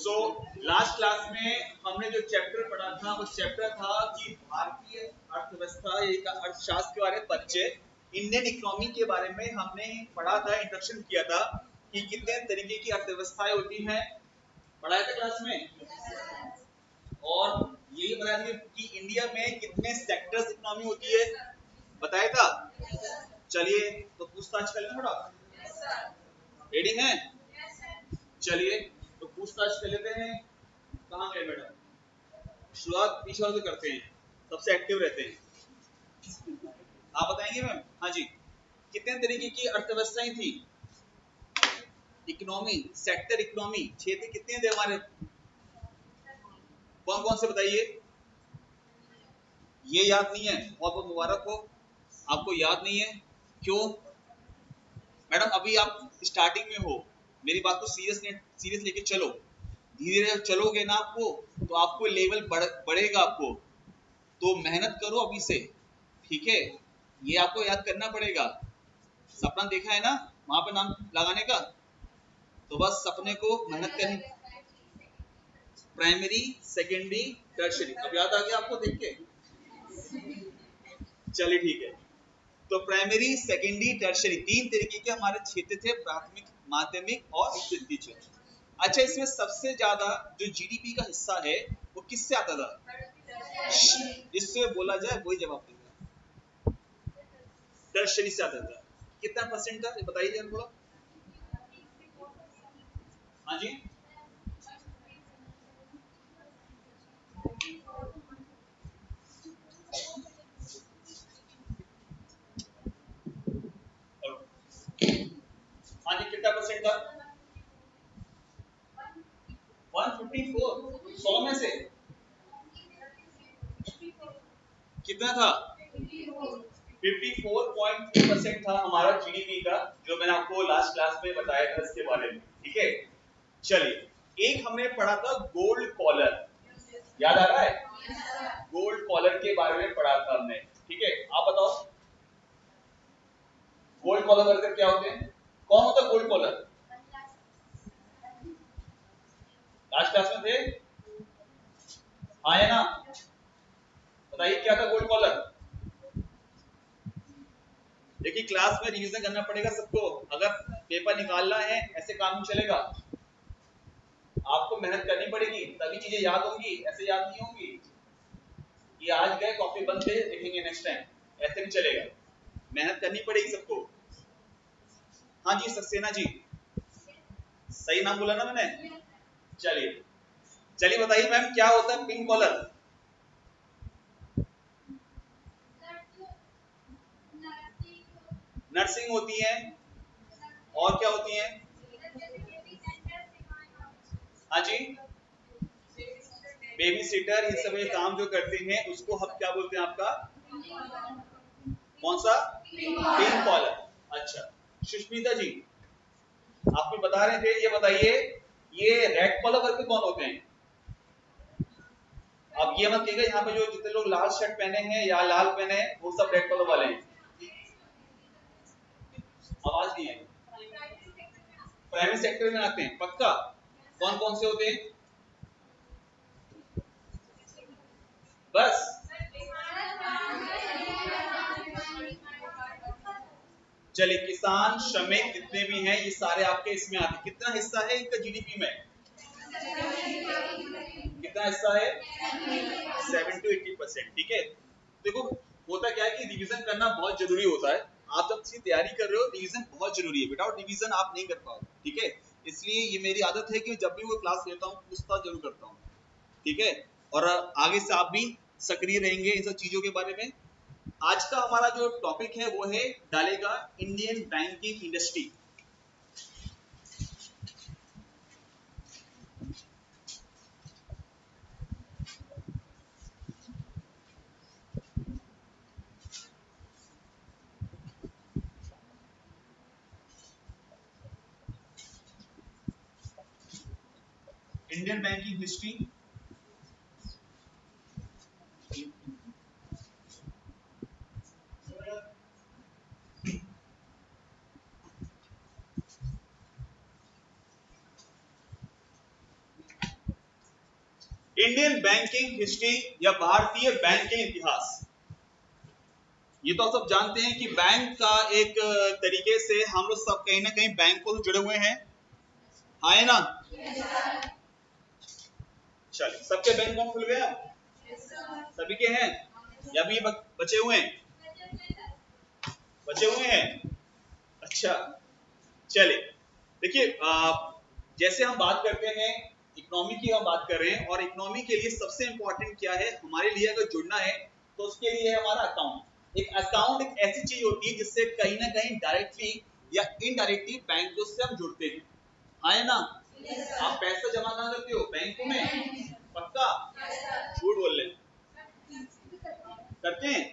So last class में हमने जो चैप्टर पढ़ा था वो चैप्टर था कि भारतीय अर्थव्यवस्था या अर्थशास्त्र के बारे में परिचय, इंडियन इकोनॉमी के बारे में हमने पढ़ा था, इंट्रोडक्शन किया था कि कितने तरीके की अर्थव्यवस्थाएं होती हैं, पढ़ाया था क्लास में। और यही बताया था कि इंडिया में कितने सेक्टर्स इकोनॉमी होती है, बताया था। चलिए तो पूछताछ कर लें थोड़ा, रेडी हैं? चलिए तो पूछताछ कर लेते हैं। कहाँ गए मैडम? शुरुआत पीछे वाले से करते हैं, सबसे एक्टिव रहते हैं। आप बताएंगे मैम? हाँ जी। कितने तरीके की अर्थव्यवस्थाएं थी? इकोनॉमी, सेक्टर इकोनॉमी, क्षेत्र कितने थे हमारे? कौन कौन से बताइए? ये याद नहीं है? बहुत बहुत मुबारक हो, आपको याद नहीं है। क्यों मैडम? अभी आप स्टार्टिंग में हो, मेरी बात को सीरियस लेके चलो। धीरे धीरे चलोगे ना तो आपको लेवल बढ़ेगा आपको, तो मेहनत करो अभी से, ठीक है? ये आपको याद करना पड़ेगा। सपना देखा है ना वहां पे नाम लगाने का, तो बस सपने को मेहनत करनी। प्राइमरी, सेकेंडरी, टर्शरी, अब याद आ गया आपको देख के? चलिए ठीक है। तो प्राइमरी, सेकेंडरी, टर्शरी तीन तरीके के हमारे क्षेत्र थे, प्राथमिक, माध्यमिक और तृतीय क्षेत्र। अच्छा, इसमें सबसे ज्यादा जो जीडीपी का हिस्सा है वो किससे आता था? जिससे बोला जाए वही जवाब देगा। टर्शरी से आता था। कितना परसेंट था बताइए जरा थोड़ा। हाँ जी, हाँ जी, कितना परसेंट था? 154, 100 में से कितना था? 54.3% था हमारा जीडीपी का, जो मैंने आपको लास्ट क्लास में बताया था इसके बारे में, ठीक है? चलिए, एक हमने पढ़ा था गोल्ड कॉलर, याद आ रहा है? गोल्ड कॉलर के बारे में पढ़ा था हमने, ठीक है? आप बताओ गोल्ड कॉलर वर्कर क्या होते हैं? कौन होता है गोल्ड कॉलर? लास्ट क्लास में थे, आए ना? बताइए क्या था गोल्ड कॉलर? देखिए, क्लास में रिवीजन करना पड़ेगा सबको, अगर पेपर निकालना है ऐसे काम नहीं चलेगा। आपको मेहनत करनी पड़ेगी तभी चीजें याद होंगी, ऐसे याद नहीं होंगी कि आज गए कॉपी बंद थे देखेंगे नेक्स्ट टाइम, ऐसे नहीं चलेगा। मेहनत करनी पड़ेगी सबको। हाँ जी सक्सेना जी, सही नाम बोला ना मैंने? चलिए चलिए बताइए मैम, क्या होता है पिंक कॉलर? नर्सिंग होती है, और क्या होती है? हाँ जी, बेबी सीटर, ये सब ये काम जो करते हैं उसको हम क्या बोलते हैं आपका? कौन सा? Pink collar. अच्छा, सुष्मिता जी आप भी बता रहे थे, ये बताइए ये रेड कॉलर वर्कर कौन होते हैं? अब ये मत कहिएगा यहाँ पे जो जितने लोग लाल शर्ट पहने हैं या लाल पहने हैं वो सब रेड कॉलर वाले हैं। आवाज नहीं है। प्राइवेट सेक्टर में आते हैं पक्का? कौन कौन से होते हैं? बस चलिए, किसान, श्रमिक जितने भी हैं ये सारे आपके इसमें आते हैं। कितना हिस्सा है इनका जीडीपी में? कितना हिस्सा है? 7 to 80%, ठीक है? देखो होता क्या है कि रिवीजन करना बहुत जरूरी होता है। आप जब इसकी तैयारी कर रहे हो रिवीजन बहुत जरूरी है, विदाउट रिवीजन आप नहीं कर पाओगे, ठीक है? इसलिए ये मेरी आदत है कि जब भी वो क्लास लेता हूँ पूछताछ जरूर करता हूँ, ठीक है? और आगे से आप भी सक्रिय रहेंगे इन सब चीजों के बारे में। आज का हमारा जो टॉपिक है वो है डालेगा Indian banking industry. Indian banking history, Indian banking history या भारतीय बैंकिंग इतिहास। ये तो आप सब जानते हैं कि बैंक का एक तरीके से हम लोग सब कहीं ना कहीं बैंक को जुड़े हुए हैं, है ना? चलिए, सबके बैंक अकाउंट खुल गया? सभी के हैं या भी बचे हुए हैं? बचे हुए हैं। अच्छा, चलिए देखिए, जैसे हम बात करते हैं इकोनॉमी की, हम बात कर रहे हैं, और इकोनॉमी के लिए सबसे इंपॉर्टेंट क्या है हमारे लिए अगर जुड़ना है तो उसके लिए है हमारा अकाउंट। एक अकाउंट एक ऐसी चीज होती है जिससे कहीं ना कहीं डायरेक्टली या इनडायरेक्टली बैंकों से हम जुड़ते हैं, है ना? आप पैसा जमा कहाँ करते हो? बैंकों में। पक्का? झूठ बोल रहे करते हैं?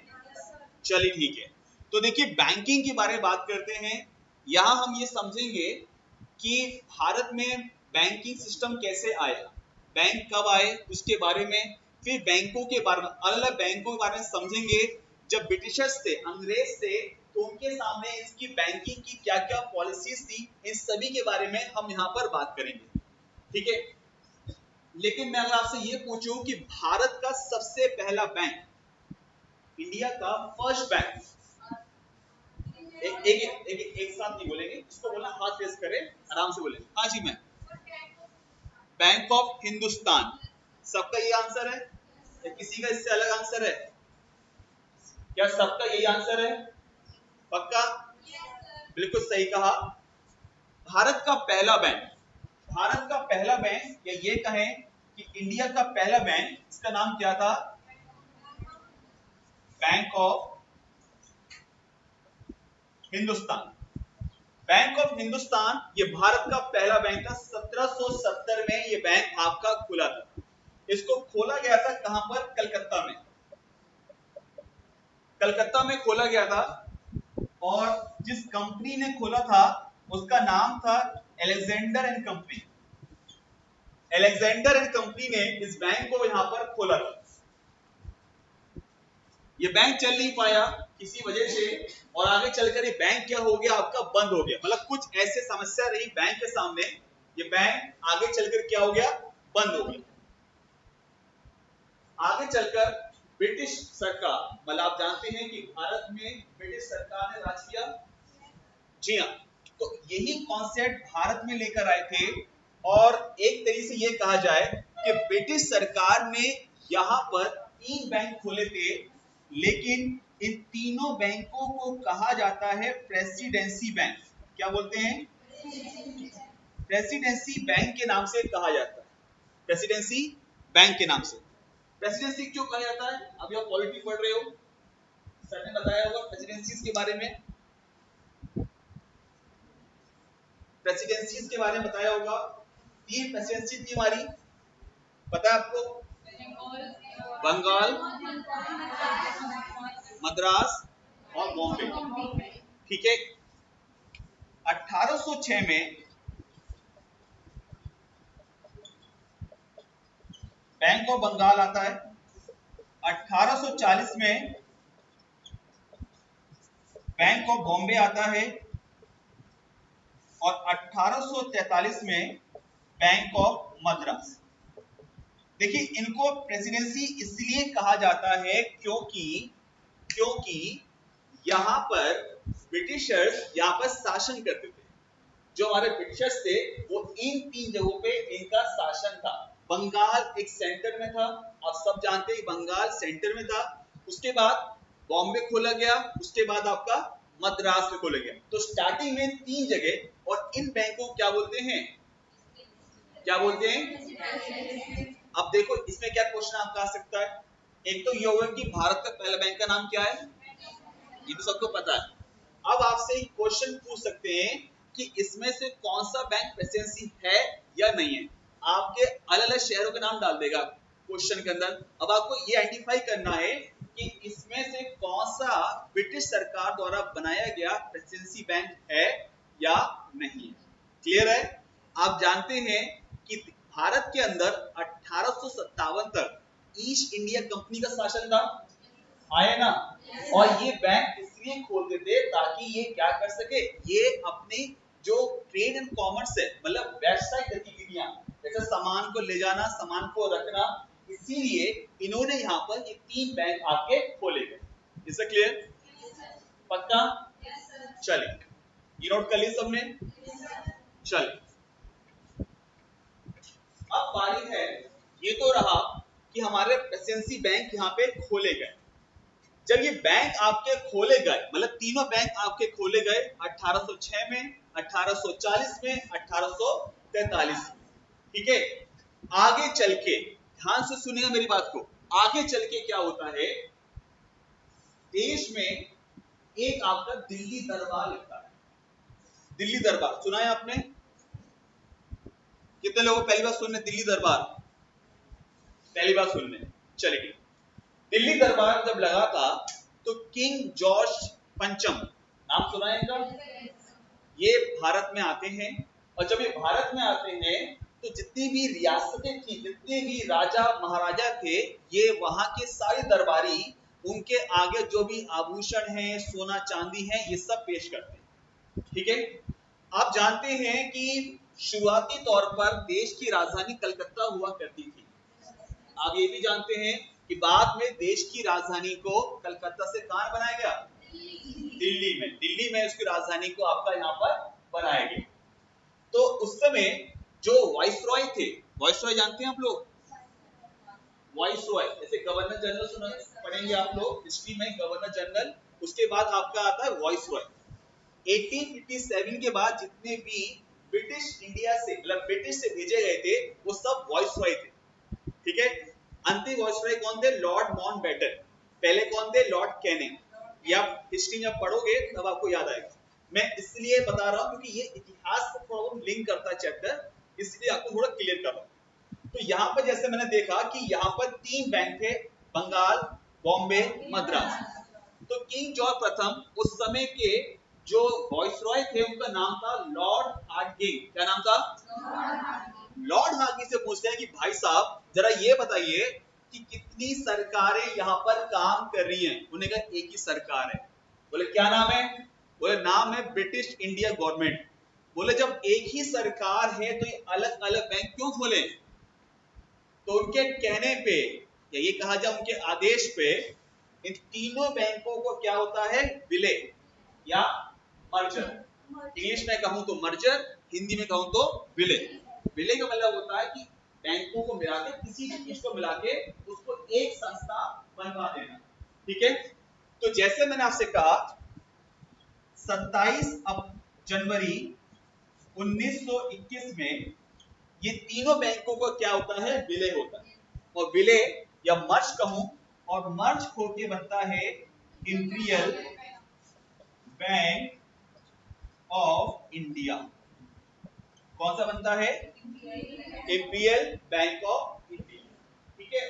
चलिए ठीक है, तो देखिए बैंकिंग के बारे में बात करते हैं। यहां हम ये समझेंगे कि भारत में बैंकिंग सिस्टम कैसे आया, बैंक कब आए उसके बारे में, फिर बैंकों के बारे में, अलग अलग बैंकों के बारे में समझेंगे। जब ब्रिटिशर्स थे, अंग्रेज थे, तो उनके सामने इसकी बैंकिंग की क्या क्या पॉलिसीज थी, इन सभी के बारे में हम यहाँ पर बात करेंगे, ठीक है? लेकिन मैं अगर आपसे ये पूछूं कि भारत का सबसे पहला बैंक, इंडिया का फर्स्ट बैंक, एक साथ नहीं बोलेंगे, इसको बोलना हाथ रेस करें, आराम से बोलेंगे। हाँ जी मैम, बैंक ऑफ हिंदुस्तान। सबका ये आंसर है या किसी का इससे अलग आंसर है? क्या सबका यही आंसर है? पक्का? बिल्कुल सही कहा। भारत का पहला बैंक, भारत का पहला बैंक, या ये कहें कि इंडिया का पहला बैंक, इसका नाम क्या था? Bank of Hindustan. Bank of Hindustan ये भारत का पहला बैंक था। 1770 में ये बैंक आपका खुला था। इसको खोला गया था कहां पर? कलकत्ता में। कलकत्ता में खोला गया था, और जिस कंपनी ने खोला था उसका नाम था Alexander and company. Alexander and company ने इस बैंक को यहां पर खोला था। ये बैंक चल नहीं पाया किसी वजह से, और आगे चलकर ये बैंक क्या हो गया? आपका बंद हो गया। मतलब कुछ ऐसे समस्या रही बैंक के सामने, ये बैंक आगे चलकर क्या हो गया? बंद हो गया। आगे चलकर ब्रिटिश सरकार, मतलब आप जानते हैं कि भारत में ब्रिटिश सरकार ने राज किया। जी हाँ, तो यही कॉन्सेप्ट भारत में लेकर आए थे, और एक तरीके से ये कहा जाए कि ब्रिटिश सरकार ने यहाँ पर 3 बैंक खोले थे, लेकिन इन तीनों बैंकों को कहा जाता है प्रेसिडेंसी बैंक। क्या बोलते हैं? प्रेसिडेंसी बैंक के नाम से कहा जाता है, प्रेसिडेंसी बैंक के नाम से। प्रेसिडेंसी क्यों कहा जाता है? अभी आप पॉलिटी पढ़ रहे हो, सर ने बताया होगा प्रेसिडेंसीज के बारे में, प्रेसिडेंसीज के बारे में बताया होगा। 3 प्रेसिडेंसी थी हमारी, पता है आपको? बंगाल, मद्रास और बॉम्बे, ठीक है। 1806 में बैंक ऑफ बंगाल आता है, 1840 में बैंक ऑफ बॉम्बे आता है, और 1843 में बैंक ऑफ मद्रास। देखिए, इनको प्रेसिडेंसी इसलिए कहा जाता है क्योंकि यहां पर ब्रिटिशर्स यहां पर शासन करते थे। जो हमारे ब्रिटिशर्स थे वो इन 3 जगहों पे इनका शासन था। बंगाल एक सेंटर में था, आप सब जानते हैं बंगाल सेंटर में था। उसके बाद बॉम्बे खोला गया, उसके बाद आपका मद्रास में खोला गया। तो स्टार्टिंग में 3 जगह, और इन बैंकों को क्या बोलते हैं? क्या बोलते हैं? अब देखो इसमें क्या क्वेश्चन आपका आ सकता है। एक तो ये होगा कि भारत का पहला बैंक का नाम क्या है, ये तो सबको पता है। अब आपसे क्वेश्चन पूछ सकते हैं कि इसमें से कौन सा बैंक प्रेसिडेंसी है या नहीं है। आपके अलग अलग शहरों के नाम डाल देगा क्वेश्चन के अंदर। अब आपको ये आइडेंटिफाई करना है कि इसमें से कौन सा ब्रिटिश सरकार द्वारा बनाया गया प्रेसिडेंसी बैंक है या नहीं है। क्लियर है? आप जानते हैं कि भारत के अंदर 1857 तक ईस्ट इंडिया कंपनी का शासन था, आया ना? और ये बैंक इसलिए खोलते थे ताकि ये क्या कर सके, ये अपने जो ट्रेड एंड कॉमर्स है, मतलब व्यवसायिक गतिविधियां, जैसे सामान को ले जाना, सामान को रखना, इसीलिए इन्होंने यहाँ पर ये 3 बैंक आपके खोले गए। Is it clear? पक्का? चलिए, ये नोट कर लिया सबने? चलिए, अब बारी है, ये तो रहा कि हमारे प्रेसिडेंसी बैंक यहाँ पे खोले गए। जब ये बैंक आपके खोले गए, मतलब तीनों बैंक आपके खोले गए 1806 में, 1840 में, 1843 में, ठीक है? आगे चल के ध्यान से सुनिएगा मेरी बात को, आगे चल के क्या होता है, देश में एक आपका दिल्ली दरबार लगता है। दिल्ली दरबार सुना है आपने? कितने लोगों पहली बार सुनने दिल्ली दरबार? पहली बार सुनने? चलिए, दिल्ली दरबार जब लगा था तो किंग जॉर्ज पंचम, नाम सुना है इनका? ये भारत में आते हैं, और जब ये भारत में आते हैं तो जितनी भी रियासतें थी, जितने भी राजा महाराजा थे, ये वहां के सारे दरबारी उनके आगे जो भी आभूषण है, सोना चांदी है, ये सब पेश करते हैं। ठीक है? आप जानते हैं कि शुरुआती तौर पर देश की राजधानी कलकत्ता हुआ करती थी। आप ये भी जानते हैं कि बाद में देश की राजधानी को कलकत्ता से कहां बनाया गया? दिल्ली में। दिल्ली में उसकी राजधानी को आपका यहाँ पर बनाया गया। तो उस समय जो वाइसरॉय थे, वाइसरॉय जानते हैं आप लोग? वाइसरॉय, जैसे गवर्नर जनरल सुना पढ़ेंगे आप लोग हिस्ट्री में, गवर्नर जनरल, उसके बाद आपका आता है वाइसरॉय। 1857 के बाद जितने भी ब्रिटिश इंडिया से, मतलब ब्रिटिश से भेजे गए थे, वो सब वाइसरॉय थे। ठीक है? अंतिम वाइसरॉय कौन थे? Lord Mountbatten. पहले कौन थे? Lord Canning. ये आप हिस्ट्री जब पढ़ोगे तब आपको याद आएगा। मैं इसलिए बता रहा हूं क्योंकि ये इतिहास से थोड़ा लिंक करता है चैप्टर, इसलिए आपको थोड़ा क्लियर कर रहा हूं। तो यहाँ पर जैसे मैंने देखा कि यहाँ पर 3 बैंक थे, बंगाल, बॉम्बे, मद्रास। तो किंग जॉर्ज प्रथम उस समय के जो वाइसरॉय थे, उनका नाम था लॉर्ड हार्डिंग। क्या नाम था? लॉर्ड हार्डिंग से पूछते हैं कि भाई साहब जरा ये बताइए कि कितनी सरकारें यहाँ पर काम कर रही हैं? उन्होंने कहा एक ही सरकार है। बोले क्या नाम है? बोले नाम है ब्रिटिश इंडिया गवर्नमेंट। बोले जब एक ही सरकार है तो ये अलग अलग बैंक क्यों खोले? तो उनके कहने पे, या ये कहा जाए उनके आदेश पे, इन तीनों बैंकों को क्या होता है? विलय या मर्जर। इंग्लिश में कहूं तो मर्जर, हिंदी में कहूं तो विलय। विलय का मतलब होता है कि बैंकों को मिला के, किसी भी चीज को मिला के उसको एक संस्था बनवा देना। ठीक है? तो जैसे मैंने आपसे कहा 27 जनवरी 1921 में ये तीनों बैंकों को क्या होता है? विलय होता है। और विलय या मर्ज कहूं, और मर्ज होके बनता है इंपीरियल बैंक ऑफ इंडिया। कौन सा बनता है? Imperial bank of India. ठीक है?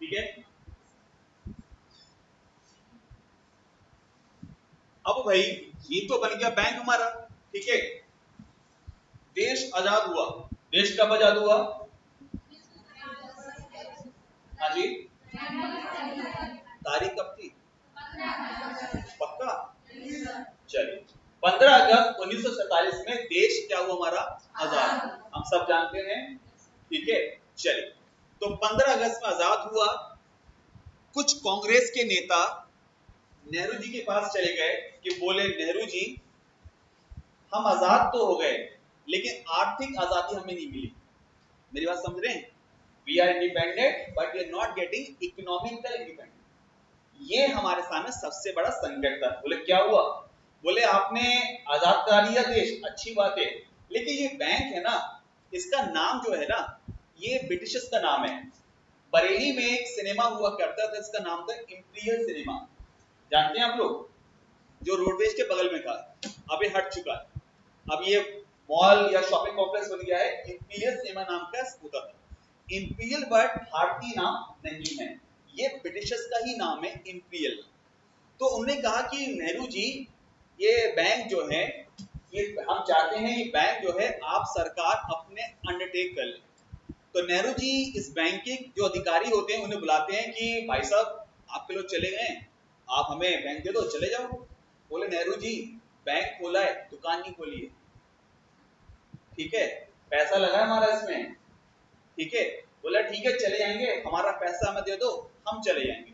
ठीक है? अब भाई ये तो बन गया बैंक हमारा। ठीक है? देश आजाद हुआ। देश कब आजाद हुआ? हाँ जी, तारीख कब थी? पक्का? चलिए, 15 अगस्त 1947 में देश क्या हुआ हमारा? आजाद। हम सब जानते हैं। ठीक है? चलिए, तो 15 अगस्त में आजाद हुआ। कुछ कांग्रेस के नेता नेहरू जी के पास चले गए कि बोले नेहरू जी, हम आजाद तो हो गए लेकिन आर्थिक आजादी हमें नहीं मिली। मेरी बात समझ रहे हैं? We are independent but we are not getting economical independent. ये हमारे सामने सबसे बड़ा संकट था। बोले क्या हुआ? बोले आपने आजाद करा दिया देश, अच्छी बात है, लेकिन ये बैंक है ना, इसका नाम जो है ना, ये ब्रिटिशर्स का नाम है। बरेली में एक सिनेमा हुआ करता था, इसका नाम था इंपीरियल सिनेमा। जानते हैं आप लोग? जो रोडवेज के बगल में था, अब ये हट चुका है। अब ये मॉल या शॉपिंग कॉम्प्लेक्स बन गया है। इंपीरियल सिनेमा नाम का होता था। इंपीरियल वर्ड भारतीय नाम नहीं है, ये ब्रिटिशर्स का ही नाम है इंपीरियल। तो उन्होंने कहा कि नेहरू जी, ये बैंक जो है, ये हम चाहते हैं ये बैंक जो है आप सरकार अपने अंडरटेक कर ले। तो नेहरू जी इस बैंक के जो अधिकारी होते हैं उन्हें बुलाते हैं कि भाई साहब आपके लोग चले गए, आप हमें बैंक दे दो, चले जाओ। बोले नेहरू जी बैंक खोला है, दुकान नहीं खोली है, ठीक है, पैसा लगा है हमारा इसमें, ठीक है। बोला ठीक है चले जाएंगे, हमारा पैसा हमें दे दो, हम चले जाएंगे।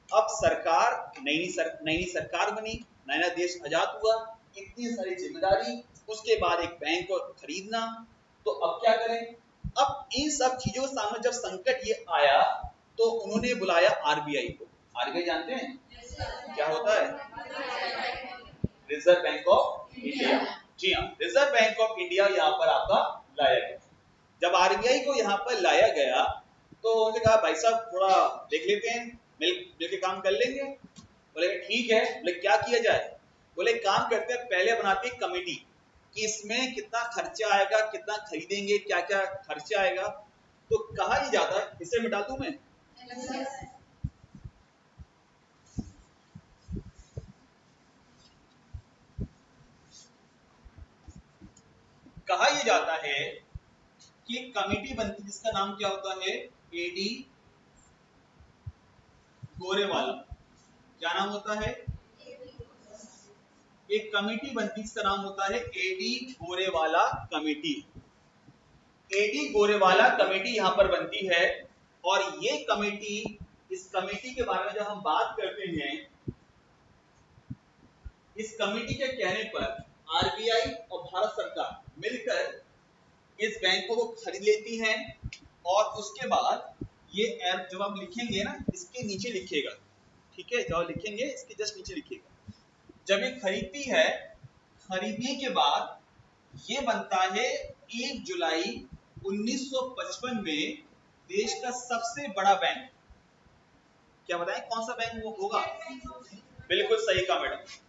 अब सरकार नई सरकार बनी, नया देश आजाद हुआ, इतनी सारी जिम्मेदारी, उसके बाद एक बैंक को खरीदना, तो अब क्या करें। अब इन सब चीजों के सामने जब संकट ये आया तो उन्होंने बुलाया आरबीआई को। आरबीआई जानते हैं क्या होता है? Reserve Bank of India. जी हाँ, रिजर्व बैंक ऑफ इंडिया यहाँ पर आपका लाया गया। जब आरबीआई को यहाँ पर लाया गया तो उन्होंने कहा भाई साहब थोड़ा देख लेते हैं, मिल के काम कर लेंगे। बोले ठीक है। बोले क्या किया जाए? बोले काम करते हैं, पहले बनाते हैं कमेटी कि इसमें कितना खर्चा आएगा, कितना खरीदेंगे, क्या क्या खर्चा आएगा। तो कहा ही जाता है, इसे मिटा दूं मैं, कहा यह जाता है कि कमेटी बनती जिसका नाम क्या होता है? एडी गोरेवाला। क्या नाम होता है? एक कमेटी बनती जिसका नाम होता है AD Gorewala committee. AD Gorewala committee यहां पर बनती है और ये कमेटी, इस कमेटी के बारे में जब हम बात करते हैं, इस कमेटी के कहने पर आरबीआई और भारत सरकार मिलकर इस बैंकों को खरीद लेती हैं और उसके बाद ये ऐप जब आप लिखेंगे ना, इसके नीचे लिखेगा, ठीक है, जब लिखेंगे इसके जस्ट नीचे लिखेगा। जब ये खरीदती है, खरीदने के बाद ये बनता है 1 जुलाई 1955 में देश का सबसे बड़ा बैंक। क्या बताएं कौन सा बैंक वो होगा? बिल्कुल सही कहा मैडम।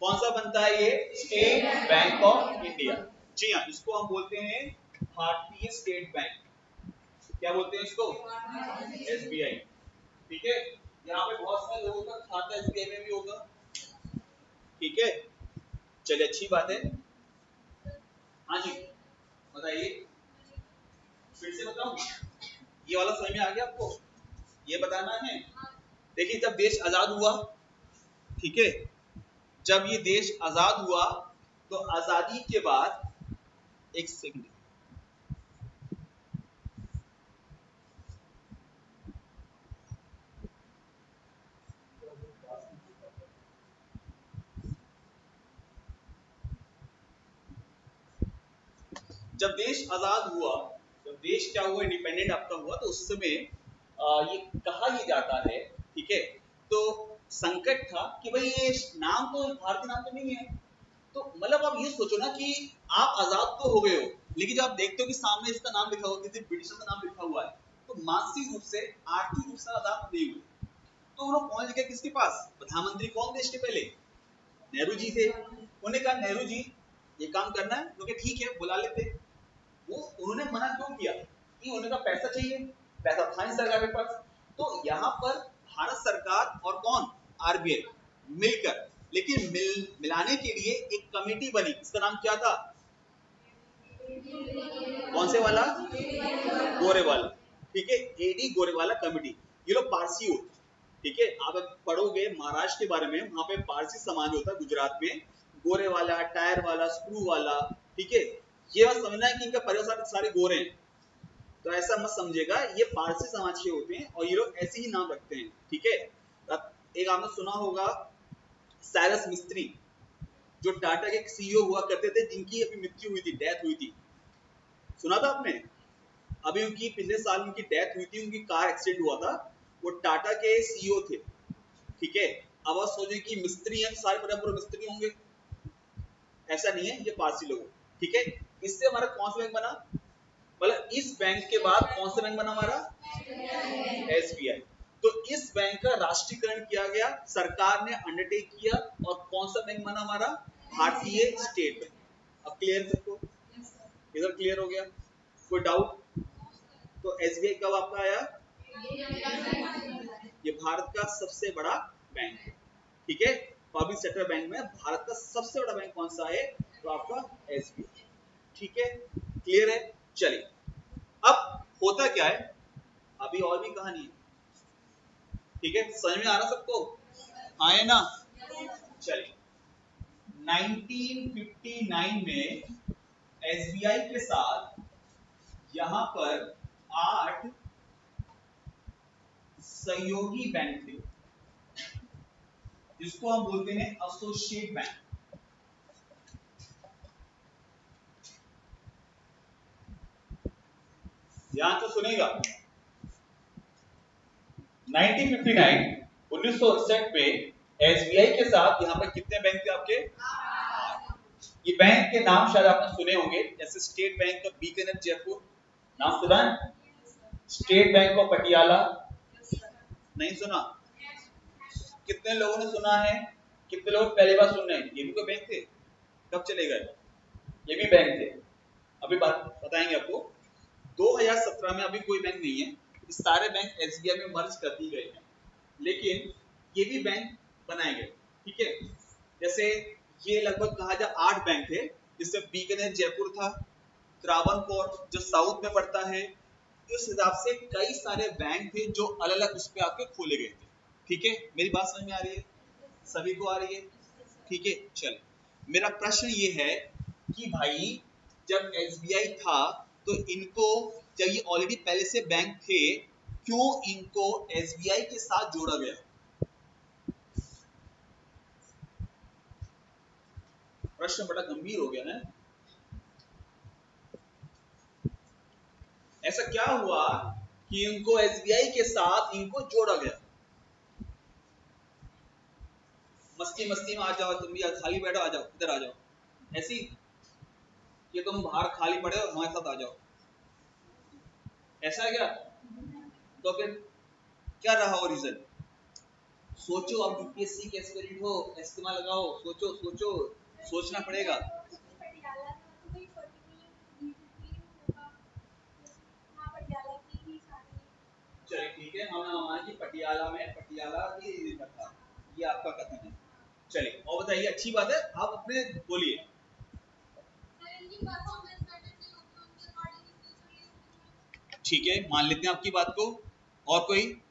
कौन सा बनता है ये? State Bank of India. जी हाँ, इसको हम बोलते हैं भारतीय स्टेट बैंक। क्या बोलते हैं इसको? एसबीआई। ठीक है, यहाँ पे बहुत सारे लोगों का खाता एसबीआई में भी होगा, ठीक है। चलिए अच्छी बात है। हाँ जी बताइए, फिर से बताऊं? ये वाला समझ में आ गया आपको? ये बताना है। देखिए जब देश आजाद हुआ, ठीक है, जब ये देश आजाद हुआ तो आजादी के बाद, एक सेकंड, जब देश आजाद हुआ, जब देश क्या हुआ, इंडिपेंडेंट आपका हुआ, तो उस समय ये कहा ही जाता है, ठीक है। तो संकट था कि भाई ये नाम तो भारतीय नाम तो नहीं है, तो मतलब आप ये सोचो ना कि आप आजाद तो हो गए हो, लेकिन जब आप देखते हो कि सामने इसका नाम लिखा हुआ, किसी ब्रिटिशर का नाम लिखा हुआ है, तो मानसिक रूप से, आर्थिक रूप से आजाद नहीं हुए। तो वो लोग पहुंच गए किसके पास? प्रधानमंत्री कौन देश के पहले? नेहरू जी थे। उन्होंने कहा नेहरू जी ये काम करना है, क्योंकि ठीक है बुला लेते। वो उन्होंने मना क्यों किया? कि उन्हें का पैसा चाहिए, पैसा था नहीं सरकार के पास। तो यहाँ पर भारत सरकार और कौन? आरबीआई मिलकर, लेकिन मिलाने के लिए एक कमेटी बनी, इसका नाम क्या था? कौन से वाला? गोरेवाला, ठीक है, एडी गोरेवाला कमेटी। ये लोग पारसी होते, ठीक है। आप पढ़ोगे महाराष्ट्र के बारे में, वहां पे पारसी समाज होता है गुजरात में, गोरे वाला, टायर वाला, स्क्रू वाला, ठीक है। ये मत समझना है कि इनका परिवार सारे गोरे हैं, तो ऐसा मत समझेगा, ये पारसी समाज के होते हैं और ये लोग ऐसे ही नाम रखते हैं, ठीक है। एक आपने सुना होगा साइरस मिस्त्री, जो टाटा के सीईओ हुआ करते थे, जिनकी अभी मृत्यु हुई थी, डेथ हुई थी, सुना था आपने? अभी उनकी पिछले साल उनकी डेथ हुई थी, उनकी कार एक्सीडेंट हुआ था। वो टाटा के सीईओ थे, ठीक है। अब आप सोचें कि मिस्त्री हैं, सारे बड़े मिस्त्री होंगे, ऐसा नहीं है, ये पारसी लोग, ठीक है। इससे हमारा कौन सा बैंक बना? मतलब इस बैंक के बाद कौन सा बैंक बना हमारा? एसबीआई। तो इस बैंक का राष्ट्रीयकरण किया गया, सरकार ने अंडरटेक किया, और कौन सा बैंक बना हमारा? भारतीय स्टेट बैंक। अब क्लियर सबको? इधर क्लियर हो गया? कोई डाउट? तो एसबीआई कब आपका आया? ये भारत का सबसे बड़ा बैंक है, ठीक है। पब्लिक सेक्टर बैंक में भारत का सबसे बड़ा बैंक कौन सा है? तो आपका एसबीआई। ठीक है, क्लियर है? चलिए, अब होता क्या है, अभी और भी कहानी है। ठीक है, समझ में आ रहा सबको? आए ना? चलिए, 1959 में एसबीआई के साथ यहां पर 8 सहयोगी बैंक थे, जिसको हम बोलते हैं एसोसिएट बैंक। ध्यान से सुनेगा। 1959 में एसबीआई के साथ यहां पर कितने बैंक थे आपके? ये बैंक के नाम शायद आपने सुने होंगे, जैसे state Bank of Bikaner Jaipur, नाम सुना है? स्टेट बैंक ऑफ पटियाला, नहीं सुना? कितने लोगों ने सुना है? कितने लोग पहली बार सुन रहे हैं? ये भी कोई बैंक थे? कब चले गए? ये भी बैंक थे, अभी बात बताएंगे आपको। 2017 में अभी कोई बैंक नहीं है, सारे बैंक एसबीआई में मर्ज कर दिए गए हैं, लेकिन ये भी बैंक बनाए गए। ठीक है, जैसे ये लगभग कहा जाए 8 बैंक थे, जिसमें बीकानेर जयपुर था, त्रावणकोर जो साउथ में पड़ता है, इस हिसाब से कई सारे बैंक थे जो अलग अलग उस पे आपके खोले गए थे। ठीक है, मेरी बात समझ में आ रही है? सभी को आ रही है? ठीक है, चल, मेरा प्रश्न ये है कि भाई जब एसबीआई था तो इनको, जब ये ऑलरेडी पहले से बैंक थे, क्यों इनको एसबीआई के साथ जोड़ा गया? प्रश्न बड़ा गंभीर हो गया है। ऐसा क्या हुआ कि इनको एसबीआई के साथ इनको जोड़ा गया? मस्ती मस्ती में आ जाओ, तुम भी खाली बैठो, आ जाओ, इधर आ जाओ, ऐसी कि तुम बाहर खाली पड़े हो, हमारे साथ आ जाओ, ऐसा है क्या? तो फिर क्या रहा हो रीजन? सोचो, आप यूपीएससी के एस्पिरेंट हो, इस्तेमाल लगाओ, सोचो सोचो, सोचना पड़ेगा। चलिए ठीक है, हम मान की पटियाला में पटियाला की था, ये आपका कथन है। चलिए और बताइए, अच्छी बात है, आप अपने बोलिए। ठीक है, मान लेते हैं आपकी बात को। और कोई?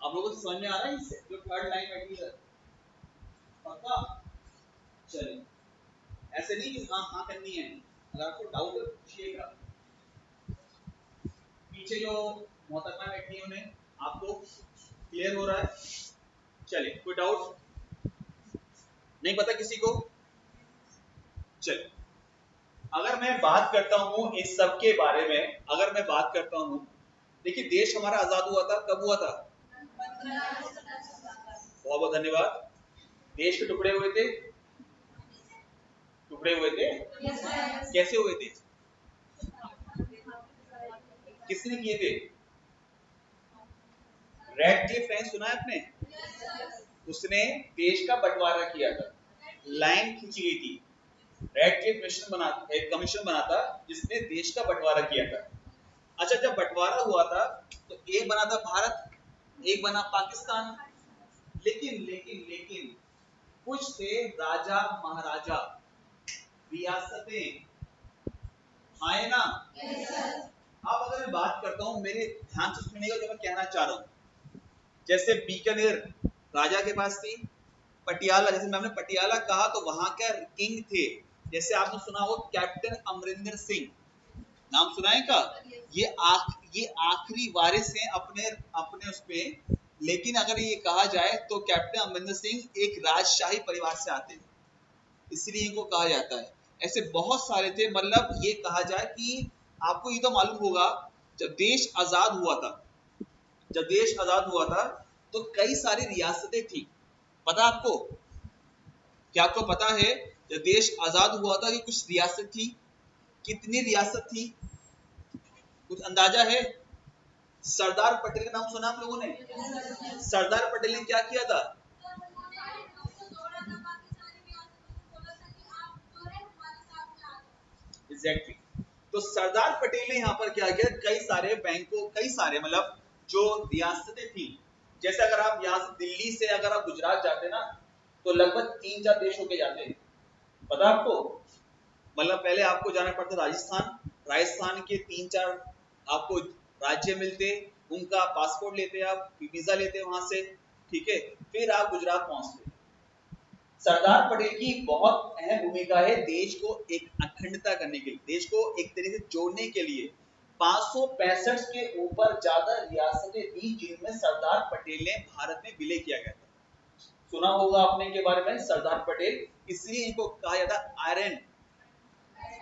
आप लोगों को समझ में आ रहा है इससे जो थर्ड लाइन बैठी है? पक्का? चलिए, ऐसे नहीं कि हाँ हाँ करनी है, अगर आपको डाउट है पूछिएगा। पीछे जो मोहतरमा बैठी है उन्हें आपको क्लियर हो रहा है? चलिए, कोई डाउट नहीं पता किसी को? चलिए, अगर मैं बात करता हूं इस सब के बारे में, अगर मैं बात करता हूं, देखिए देश हमारा आजाद हुआ था, कब हुआ था? बहुत बहुत धन्यवाद। देश के टुकड़े हुए थे? टुकड़े हुए थे? कैसे हुए थे? किसने किए थे? रेडक्लिफ ने, सुना है आपने? उसने देश का बंटवारा किया था, लाइन खींची गई थी, रेडक्लिफ मिशन बना, एक कमीशन बना था जिसने देश का बंटवारा किया था। अच्छा, जब बंटवारा हुआ था तो एक बना था भारत, एक बना पाकिस्तान, लेकिन लेकिन लेकिन कुछ थे राजा महाराजा, रियासतें, आए ना? अब अगर मैं बात करता हूं, मेरे ध्यान से सुनिएगा जो मैं कहना चाह रहा हूं। जैसे बीकानेर राजा के पास थी, पटियाला, जैसे मैंने पटियाला कहा तो वहां का किंग थे, जैसे आपने सुना हो कैप्टन अमरिंदर सिंह, नाम सुना है का? ये आखिरी वारिस हैं अपने अपने उस पे, लेकिन अगर ये कहा जाए तो कैप्टन अमरिंदर सिंह एक राजशाही परिवार से आते हैं, इसलिए इनको कहा जाता है। ऐसे बहुत सारे थे, मतलब ये कहा जाए कि आपको ये तो मालूम होगा, जब देश आजाद हुआ था, जब देश आजाद हुआ था तो कई सारी रियासतें थी, पता आपको? क्या आपको पता है जब देश आजाद हुआ था कि कुछ रियासत थी? कितनी रियासत थी, कुछ अंदाजा है? सरदार पटेल का नाम सुना आप लोगों ने? सरदार पटेल ने क्या किया था? एग्जैक्टली। तो तो सरदार पटेल ने यहाँ पर क्या किया, कई सारे बैंकों, कई सारे मतलब जो रियासतें थी, जैसे अगर आप यहाँ से दिल्ली से अगर आप गुजरात जाते ना तो लगभग 3-4 देश होके जाते हैं, पता आपको? मतलब पहले आपको जाना पड़ता राजस्थान, राजस्थान के 3-4 आपको राज्य मिलते, उनका पासपोर्ट लेते आप, वीजा लेते वहां से, ठीक है, फिर आप गुजरात पहुंचते। सरदार पटेल की बहुत अहम भूमिका है देश को एक अखंडता करने के लिए, देश को एक तरीके से जोड़ने के लिए। 565 के ऊपर ज्यादा रियासतें थी जिनमें सरदार पटेल ने भारत में विलय किया गया था। सुना होगा आपने के बारे में सरदार पटेल, इसलिए इनको कहा जाता आयरन,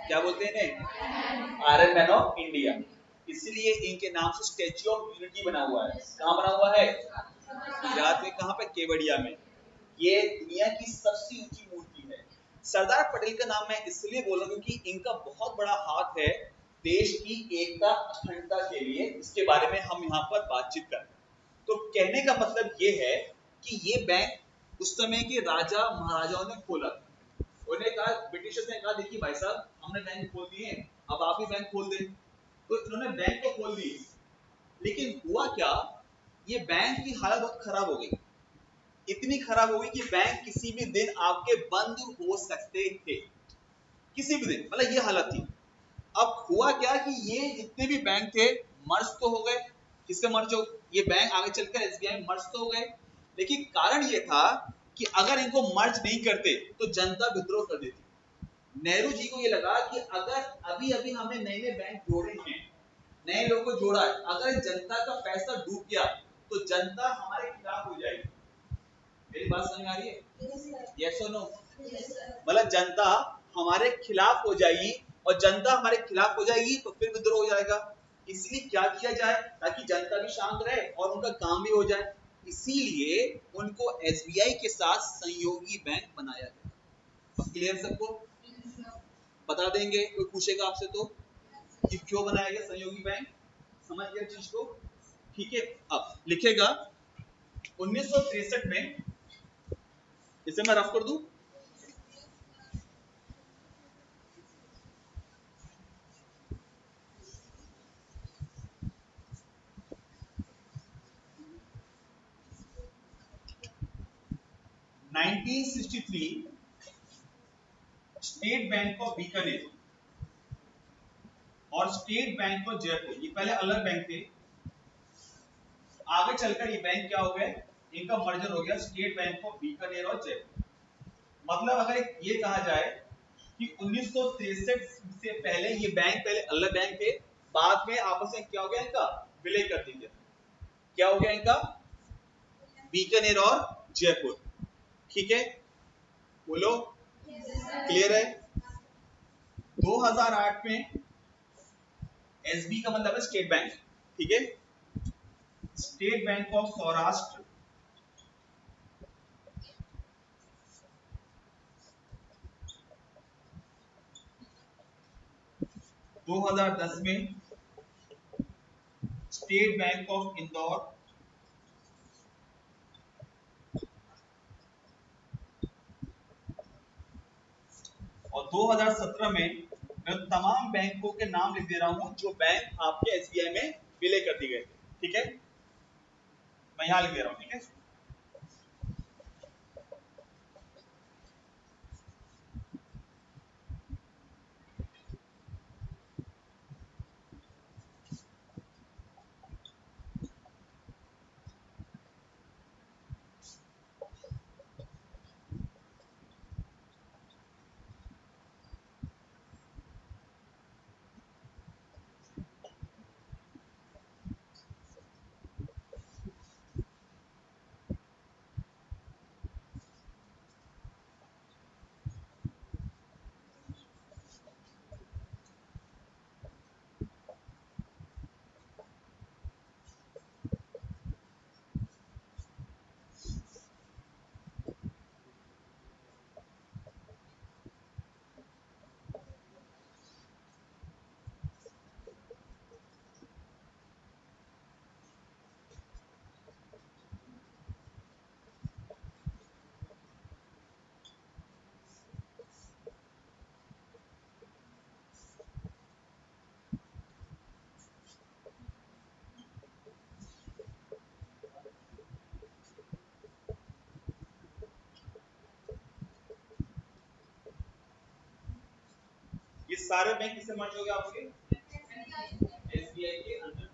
क्या बोलते हैं इन्हें, आयरन मैन ऑफ इंडिया। इसलिए इनके नाम से स्टैच्यू ऑफ यूनिटी बना हुआ है। कहां बना हुआ है? गुजरात में। कहां पे? केवड़िया में। ये दुनिया की सबसे ऊंची मूर्ति है। सरदार पटेल का नाम मैं इसलिए बोल रहा हूं क्योंकि इनका बहुत बड़ा हाथ है देश की एकता अखंडता के लिए, इसके बारे में हम यहाँ पर बातचीत कर रहे हैं। तो कहने का मतलब ये है कि ये बैंक उस समय के राजा महाराजाओं ने खोला। उन्होंने कहा, ब्रिटिशर्स ने कहा देखिए भाई साहब हमने बैंक खोल दिए, अब आप ही बैंक खोल दें। तो इन्होंने बैंक को खोल दिए, लेकिन हुआ क्या, ये बैंक की हालत बहुत खराब हो गई। इतनी खराब हो गई कि बैंक किसी भी दिन आपके बंद हो सकते थे, किसी भी दिन, मतलब ये हालत थी। अब हुआ क्या कि ये जितने भी बैंक थे मर्ज तो हो गए, किससे मर्ज हो, ये बैंक आगे चलकर एसबीआई मर्ज तो हो गए, लेकिन कारण ये था कि अगर इनको मर्ज नहीं करते तो जनता विद्रोह कर देती। नेहरू जी को ये लगा कि अगर अभी अभी हमने नए नए बैंक जोड़े हैं, नए लोगों को जोड़ा है, अगर जनता का पैसा डूब गया तो जनता हमारे खिलाफ हो जाएगी। मेरी बात समझ आ रही है? यस और नो? मतलब जनता हमारे खिलाफ हो जाएगी, और जनता हमारे खिलाफ हो जाएगी तो फिर विद्रोह हो जाएगा। इसलिए क्या किया जाए ताकि जनता भी शांत रहे और उनका काम भी हो जाए, इसीलिए उनको एसबीआई के साथ सहयोगी बैंक बनाया गया। अब क्लियर सबको? बता देंगे, कोई पूछेगा आपसे तो कि क्यों बनाया गया सहयोगी बैंक, समझ गया चीज को? ठीक है, अब लिखेगा 1963 में, इसे मैं रफ कर दूं, स्टेट बैंक ऑफ बीकानेर और स्टेट बैंक ऑफ जयपुर, ये पहले अलग बैंक थे, आगे चलकर ये बैंक क्या हो गए, इनका मर्जर हो गया स्टेट बैंक ऑफ बीकानेर और जयपुर। मतलब अगर ये कहा जाए कि 1963 से पहले ये बैंक पहले अलग बैंक थे, बाद में आपस में क्या हो गया, इनका विलय कर दिया। क्या हो गया इनका? बीकानेर और जयपुर। ठीक है, बोलो क्लियर है? 2008 में एसबी का मतलब है स्टेट बैंक, ठीक है, स्टेट बैंक ऑफ सौराष्ट्र 2010 में स्टेट बैंक ऑफ इंदौर और 2017 में, मैं तमाम बैंकों के नाम लिख दे रहा हूं जो बैंक आपके एसबीआई में विलय कर दिए गए थे, ठीक है, मैं यहां लिख दे रहा हूं, ठीक है। सारे बैंक किससे मर्ज हो गए आपके? एसबीआई के अंदर।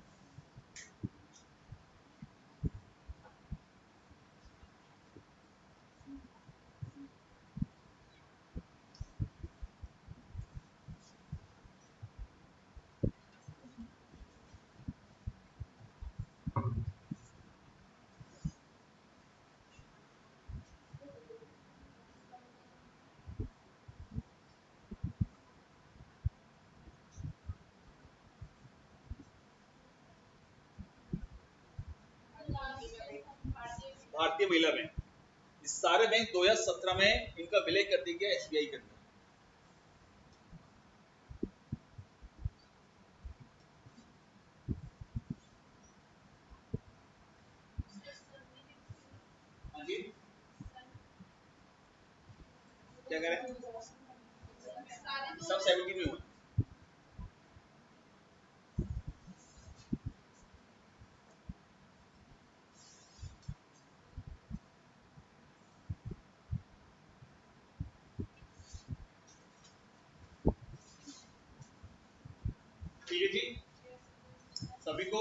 भारतीय महिला बैंक, इस सारे बैंक 2017 में इनका विलय कर दिया गया एसबीआई के अंदर। हाँ जी, क्या कह रहे हैं? सब 70 में हुआ। ठीक है जी, सभी को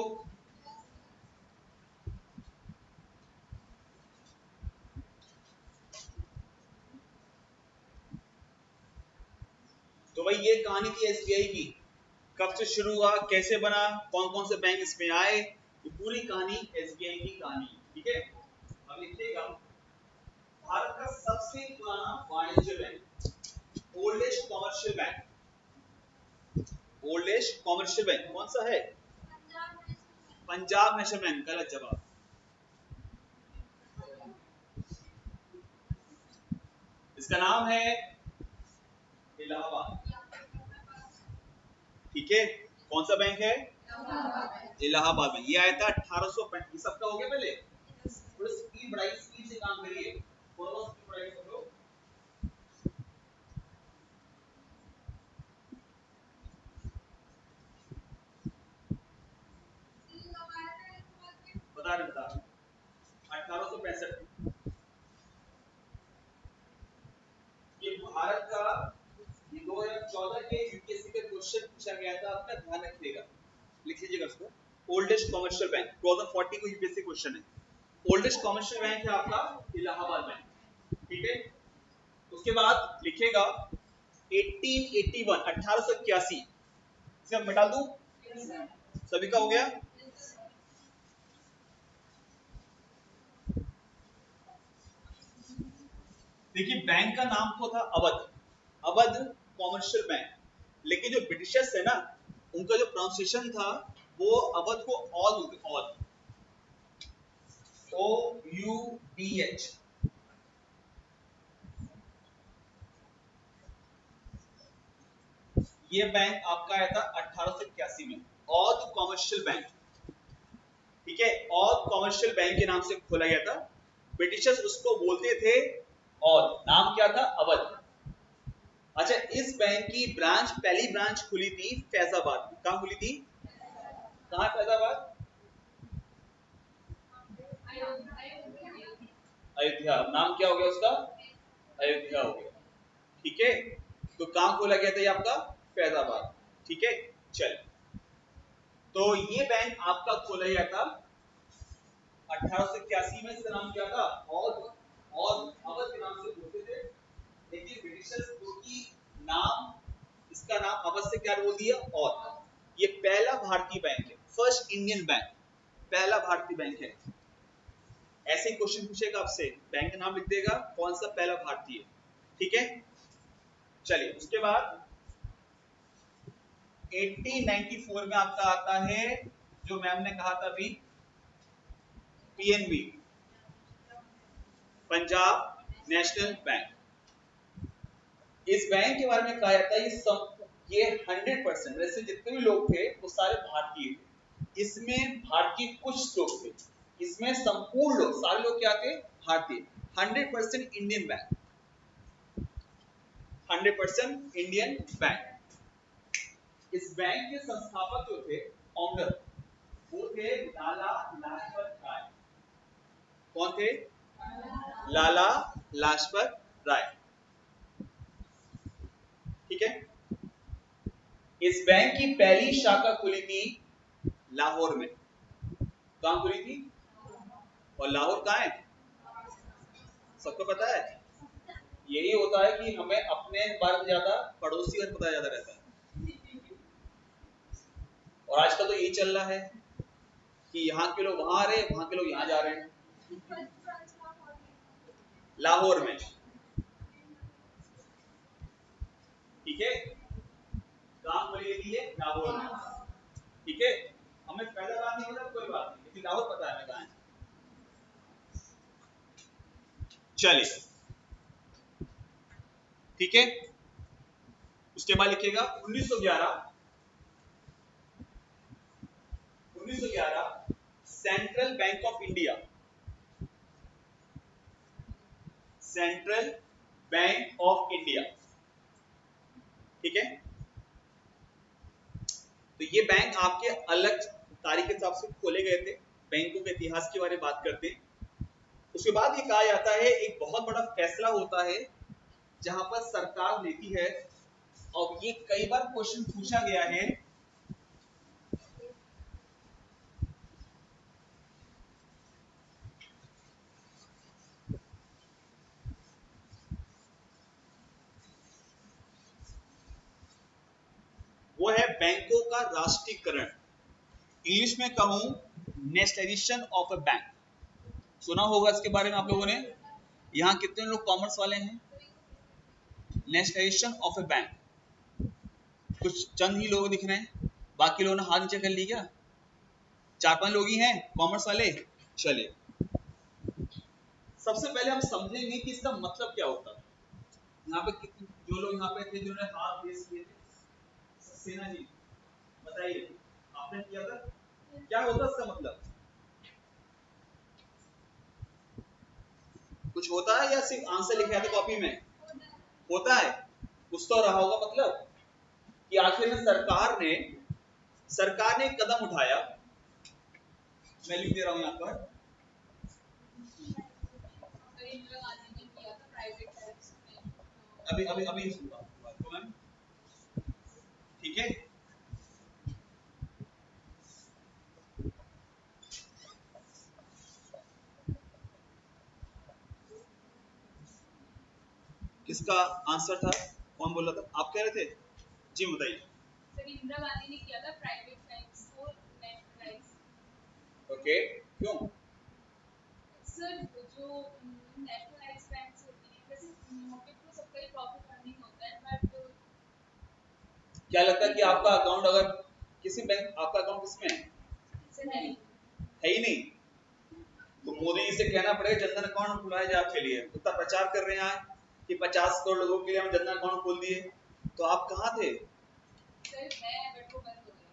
तो भाई ये कहानी थी एसबीआई की। कब से शुरू हुआ, कैसे बना, कौन कौन से बैंक इसमें आए, ये पूरी कहानी एसबीआई की कहानी। ठीक है, अब लिखिएगा भारत का सबसे पुराना वाणिज्य bank, oldest commercial bank. Oldest commercial bank कौन सा है? Punjab national bank. गलत जवाब। इसका नाम है इलाहाबाद। ठीक है, कौन सा बैंक है? इलाहाबाद बैंक। ये आया था 1835। ये सबका हो गया पहले? थोड़ी स्पीड बढ़ाइए, स्पीड से काम करिए, थोड़ा स्पीड बढ़ाइए सब लोग। बता रहे 1865। ये भारत का, ये 2014 के यूपीएससी का क्वेश्चन पूछा गया था, आपका ध्यान रखिएगा, लिख लीजिएगा उसको। ओल्डेस्ट कमर्शियल बैंक 2040 को यूपीएससी क्वेश्चन है। ओल्डेस्ट कमर्शियल बैंक है आपका इलाहाबाद बैंक। ठीक है, उसके बाद लिखिएगा 1881, 1881। इसे हम मिटा दूं? सभी का हो गया? देखिए बैंक का नाम तो था अवध, अवध कॉमर्शियल बैंक, लेकिन जो ब्रिटिशर्स है ना, उनका जो प्रोनाउंसिएशन था वो अवध को ऑल, ऑल, OUDH। ये बैंक आपका आया था 1881 में, औध कॉमर्शियल बैंक। ठीक है, औध कॉमर्शियल बैंक के नाम से खोला गया था। ब्रिटिशर्स उसको बोलते थे औध, नाम क्या था? अवध। अच्छा, इस बैंक की ब्रांच, पहली ब्रांच खुली थी फैजाबाद में। कहां खुली थी? कहां? फैजाबाद, अयोध्या। नाम क्या हो गया उसका? अयोध्या हो गया। ठीक है, तो कहां खोला गया था ये आपका? फैजाबाद। ठीक है, चल, तो ये बैंक आपका खोला गया था 1881 में। इसका नाम क्या था? और अवध के नाम से बोलते थे, लेकिन ब्रिटिशर्स क्योंकि नाम, इसका नाम अवध से क्या बोल दिया? और ये पहला भारतीय बैंक है, फर्स्ट इंडियन बैंक, पहला भारतीय बैंक है। ऐसे क्वेश्चन पूछेगा आपसे, बैंक का नाम लिख देगा, कौन सा पहला भारतीय। ठीक है, चलिए उसके बाद 1894 में आपका आता है, जो मैम ने कहा था अभी, पीएनबी, पंजाब नेशनल बैंक। इस बैंक के बारे में कहा जाता है ये 100%, वैसे जितने भी लोग थे वो सारे भारतीय थे। इसमें भारतीय कुछ लोग थे, इसमें संपूर्ण लोग, सारे लोग क्या थे? भारतीय। 100% इंडियन बैंक, 100% इंडियन बैंक। इस बैंक के संस्थापक जो थे, फाउंडर, वो थे लाला लाजपत राय। कौन थे? लाला लाजपत राय। ठीक है, इस बैंक की पहली शाखा खुली थी लाहौर में। कहां खुली थी? और लाहौर कहां है? सबको पता है। यही होता है कि हमें अपने बारे में ज्यादा पड़ोसी का पता ज्यादा रहता है। और आजकल तो यही चल रहा है कि यहाँ के लोग वहां आ रहे हैं, वहां के लोग यहाँ जा रहे हैं। लाहौर में, ठीक है, कहां खुली थी ये? लाहौर में, ठीक है। हमें फैजाबाद नहीं होता कोई बात नहीं, लेकिन लाहौर पता है हमें कहां है। चलिए, ठीक है। उसके बाद लिखिएगा 1911 central bank of India, central bank of India, ठीक है। तो ये बैंक आपके अलग तारीख के हिसाब से खोले गए थे। बैंकों के इतिहास के बारे में बात करते हैं। उसके बाद ये कहा जाता है एक बहुत बड़ा फैसला होता है जहां पर सरकार लेती है, और ये कई बार क्वेश्चन पूछा गया है, वो है बैंकों का राष्ट्रीयकरण। इंग्लिश में कहूं नेशनलाइजेशन ऑफ अ बैंक। सुना होगा इसके बारे में आप लोगों ने। यहां कितने लोग कॉमर्स वाले हैं? नेशनलाइजेशन ऑफ अ बैंक, कुछ चंद ही लोग दिख रहे हैं, बाकी लोगों ने हाथ नीचे कर ली क्या? 4-5 लोग ही हैं कॉमर्स वाले। चलिए, सबसे पहले हम समझेंगे कि इसका मतलब क्या होता है। यहाँ पे कितने जो लोग यहाँ पे थे जिन्होंने हाथ रेस किए थे? सेना जी, बताइए, आपने किया था, क्या होता इसका मतलब? कुछ होता है या सिर्फ आंसर लिखा है कॉपी में? होता है, कुछ तो रहा होगा। मतलब कि आखिर में सरकार ने एक कदम उठाया। मैं लिख दे रहा हूं यहाँ पर, अभी अभी अभी सुनूंगा, ठीक है। किसका आंसर था? कौन बोल रहा था? आप कह रहे थे जी, बताइए। सर, इंदिरा गांधी ने किया था प्राइवेट बैंक्स को नेशनलाइज। ओके, क्यों? सर, जो नेशनलाइज बैंक्स होती हैं, जैसे मौके पर सबका ही प्रॉफिट अर्निंग होता है, बट क्या लगता है कि आपका अकाउंट अगर किसी बैंक, आपका अकाउंट किसमें है? सर, है ही नहीं। तो मोदी जी से कहना पड़ेगा जनधन अकाउंट खुलाया जाए आपके लिए। उतना प्रचार कर रहे हैं कि 50 करोड़ लोगों के लिए हम जनधन अकाउंट खोल दिए, तो आप कहाँ थे? सर, बट वो बंद हो गया।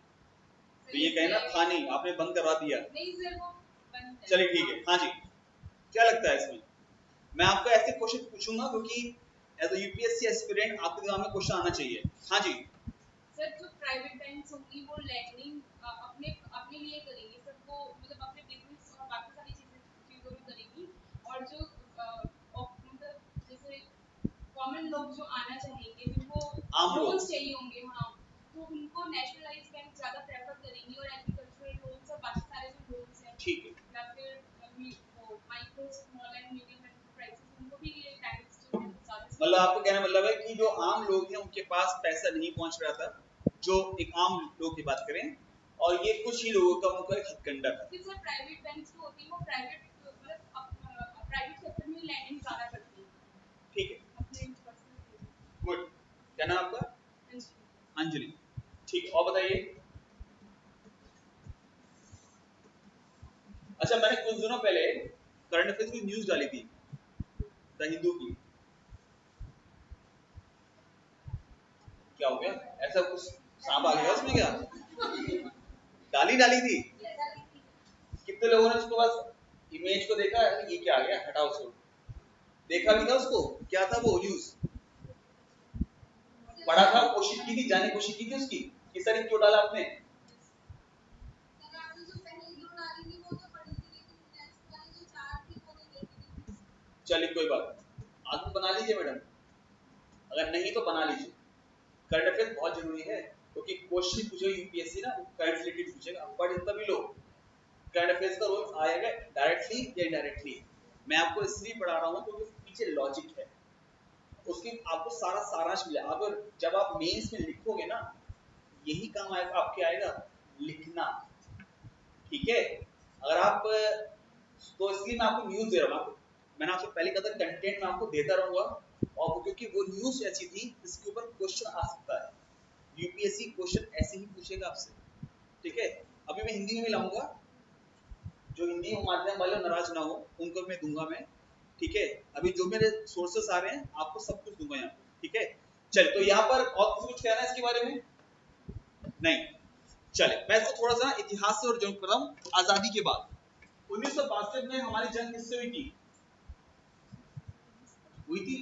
तो ये कहना था नहीं, आपने बंद करवा दिया। नहीं सर, वो बंद है। चलिए ठीक है। हाँ जी, क्या लगता है इसमें? मैं आपको ऐसे क्वेश्चन पूछूंगा क्योंकि एज अ यूपीएससी एस्पिरेंट आपके दिमाग में क्वेश्चन आना चाहिए। हाँ जी सर, जो प्राइवेट बैंक्स होंगी वो लैंडिंग अपने अपने लिए करेंगी सर, वो मतलब अपने बिजनेस और बाकी सारी चीजों में करेंगी। और जो मतलब जैसे कॉमन लोग जो आना चाहेंगे, जिनको लोन्स चाहिए होंगे, हाँ, तो उनको नेशनलाइज बैंक ज्यादा प्रेफर करेंगी। और एग्रीकल्चरल लोन्स और बाकी सारे जो लोन्स हैं, ठीक है, या फिर micro small and medium enterprises, उनको भी ये बैंक्स जो है ज्यादा। मतलब आपको कहना मतलब है कि जो आम लोग हैं उनके पास पैसा नहीं पहुंच रहा था, जो एक आम लोग की बात करें, और ये कुछ ही लोगों का उनका एक हथकंडा था। सर, प्राइवेट बैंक्स जो होती है वो प्राइवेट मतलब प्राइवेट सेक्टर में लैंडिंग ज्यादा करती है। ठीक है, अपने पर्सनल। गुड, क्या नाम आपका? अंजलि। ठीक है, और बताइए। अच्छा, मैंने कुछ दिनों पहले करंट अफेयर्स की न्यूज डाली थी द हिंदू की। क्या हो गया? ऐसा कुछ सांप आ गया उसमें क्या? डाली थी। कितने लोगों ने उसको बस इमेज को देखा, ये क्या आ गया, हटाओ उसको। देखा भी था उसको, क्या था वो न्यूज? पढ़ा था, कोशिश की थी, जाने कोशिश की थी उसकी, किस तरह क्यों डाला आपने? चलिए कोई बात, आज बना लीजिए मैडम, अगर नहीं तो बना लीजिए। करंट अफेयर बहुत जरूरी है, क्योंकि क्योंकि क्वेश्चन पूछेगा यूपीएससी ना, करंट रिलेटेड पूछेगा, बट तभी लोग करंट अफेयर्स का रोल आएगा डायरेक्टली या इनडायरेक्टली। मैं आपको इसलिए पढ़ा रहा हूँ क्योंकि पीछे लॉजिक है, उसकी आपको सारा सारांश मिला। अगर जब आप मेंस में लिखोगे ना, यही काम आएगा आपके, आएगा लिखना, ठीक है। अगर आप, तो इसलिए मैं आपको न्यूज दे रहा हूँ, मैंने आपसे पहले कहा था कंटेंट मैं आपको देता रहूंगा, और क्योंकि वो न्यूज ऐसी थी जिसके ऊपर क्वेश्चन आ सकता है, यूपीएससी क्वेश्चन ऐसे ही पूछेगा आपसे, ठीक है। अभी मैं हिंदी में भी लाऊंगा, जो हिंदी माध्यम वाले नाराज ना हो उनको मैं दूंगा मैं, ठीक है। अभी जो मेरे सोर्सेस आ रहे हैं आपको सब कुछ दूंगा यहाँ, ठीक है। चल, तो यहाँ पर और कुछ कहना है इसके बारे में? नहीं। चले, मैं इसको थोड़ा सा इतिहास से और जंप कर रहा हूँ। आजादी के बाद 1962 में हमारी जंग किससे हुई थी?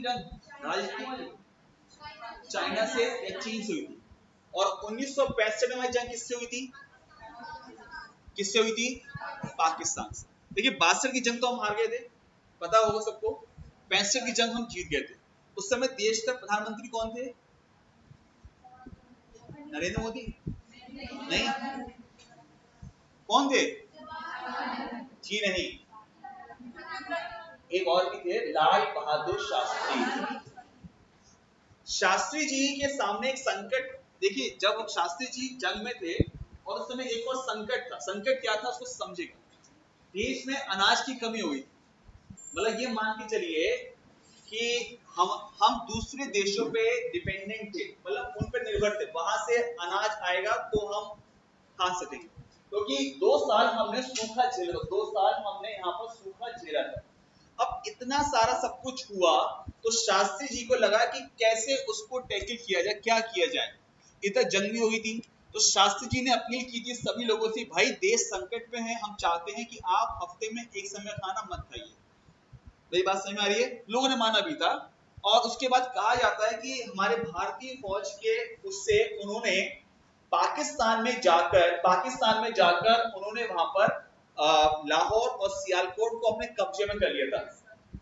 जंग राजस्थान वाली, चाइना से या चीन से हुई थी। और 1965 में हमारी जंग किससे हुई थी? किससे हुई थी? पाकिस्तान से। देखिए 62 की जंग तो हम हार गए थे, पता होगा सबको। 65 की जंग हम जीत गए थे। उस समय देश का प्रधानमंत्री कौन थे? नरेंद्र मोदी? नहीं। कौन थे? जी नहीं, एक और भी थे, लाल बहादुर शास्त्री। शास्त्री जी के सामने एक संकट, देखिए जब शास्त्री जी जंग में थे और उस समय एक और संकट था। संकट क्या था उसको समझेगा। देश में अनाज की कमी हुई, मतलब ये मान के चलिए कि हम दूसरे देशों पे डिपेंडेंट थे, मतलब उन पर निर्भर थे, वहां से अनाज आएगा तो हम खा सकेंगे। क्योंकि 2 साल हमने सूखा झेला, 2 साल हमने यहाँ पर सूखा झेला था। अब इतना सारा सब कुछ हुआ तो शास्त्री जी को लगा कि कैसे उसको टैकल किया जाए, क्या किया जाए। इधर जंग भी हो गई थी, तो शास्त्री जी ने अपील की थी सभी लोगों से, भाई देश संकट में है, हम चाहते हैं कि आप हफ्ते में एक समय खाना मत खाइए। मेरी बात समझ में आ रही है? लोगों ने माना भी था। और उसके बाद कहा जाता है कि हमारे भारतीय फौज के उससे उन्होंने पाकिस्तान में जाकर उन्होंने वहां पर लाहौर और सियालकोट को अपने कब्जे में कर लिया था।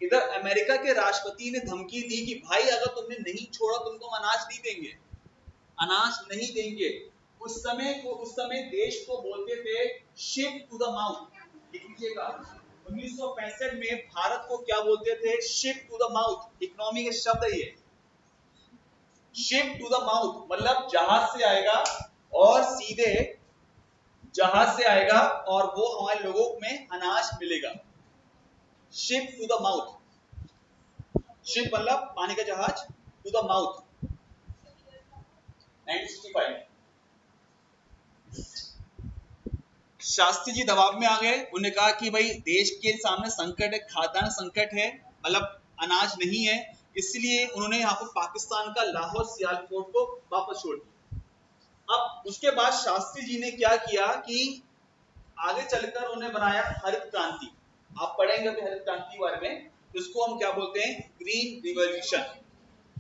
इधर अमेरिका के राष्ट्रपति ने धमकी दी कि भाई अगर तुमने नहीं छोड़ा तुमको अनाज नहीं देंगे, अनाज नहीं देंगे। उस समय देश को बोलते थे शिप टू द माउथ। लिख लीजिएगा, 1965 में भारत को क्या बोलते थे? Ship to the mouth. Economy के शब्द है ये, शिप टू द माउथ, मतलब जहाज से आएगा और सीधे जहाज से आएगा और वो हमारे लोगों में अनाज मिलेगा। Ship to the mouth, ship मतलब पानी का जहाज, to the mouth. 1965 Shastri ji दबाव में आ गए। उन्होंने कहा कि भाई देश के सामने संकट है, खाद्यान्न संकट है, मतलब अनाज नहीं है, इसलिए उन्होंने यहाँ पर पाकिस्तान का लाहौर सियालकोट को वापस छोड़ दिया। अब उसके बाद शास्त्री जी ने क्या किया कि आगे चलकर उन्हें बनाया हरित क्रांति। आप पढ़ेंगे तो हरित क्रांति के बारे में, इसको हम क्या बोलते हैं? Green revolution.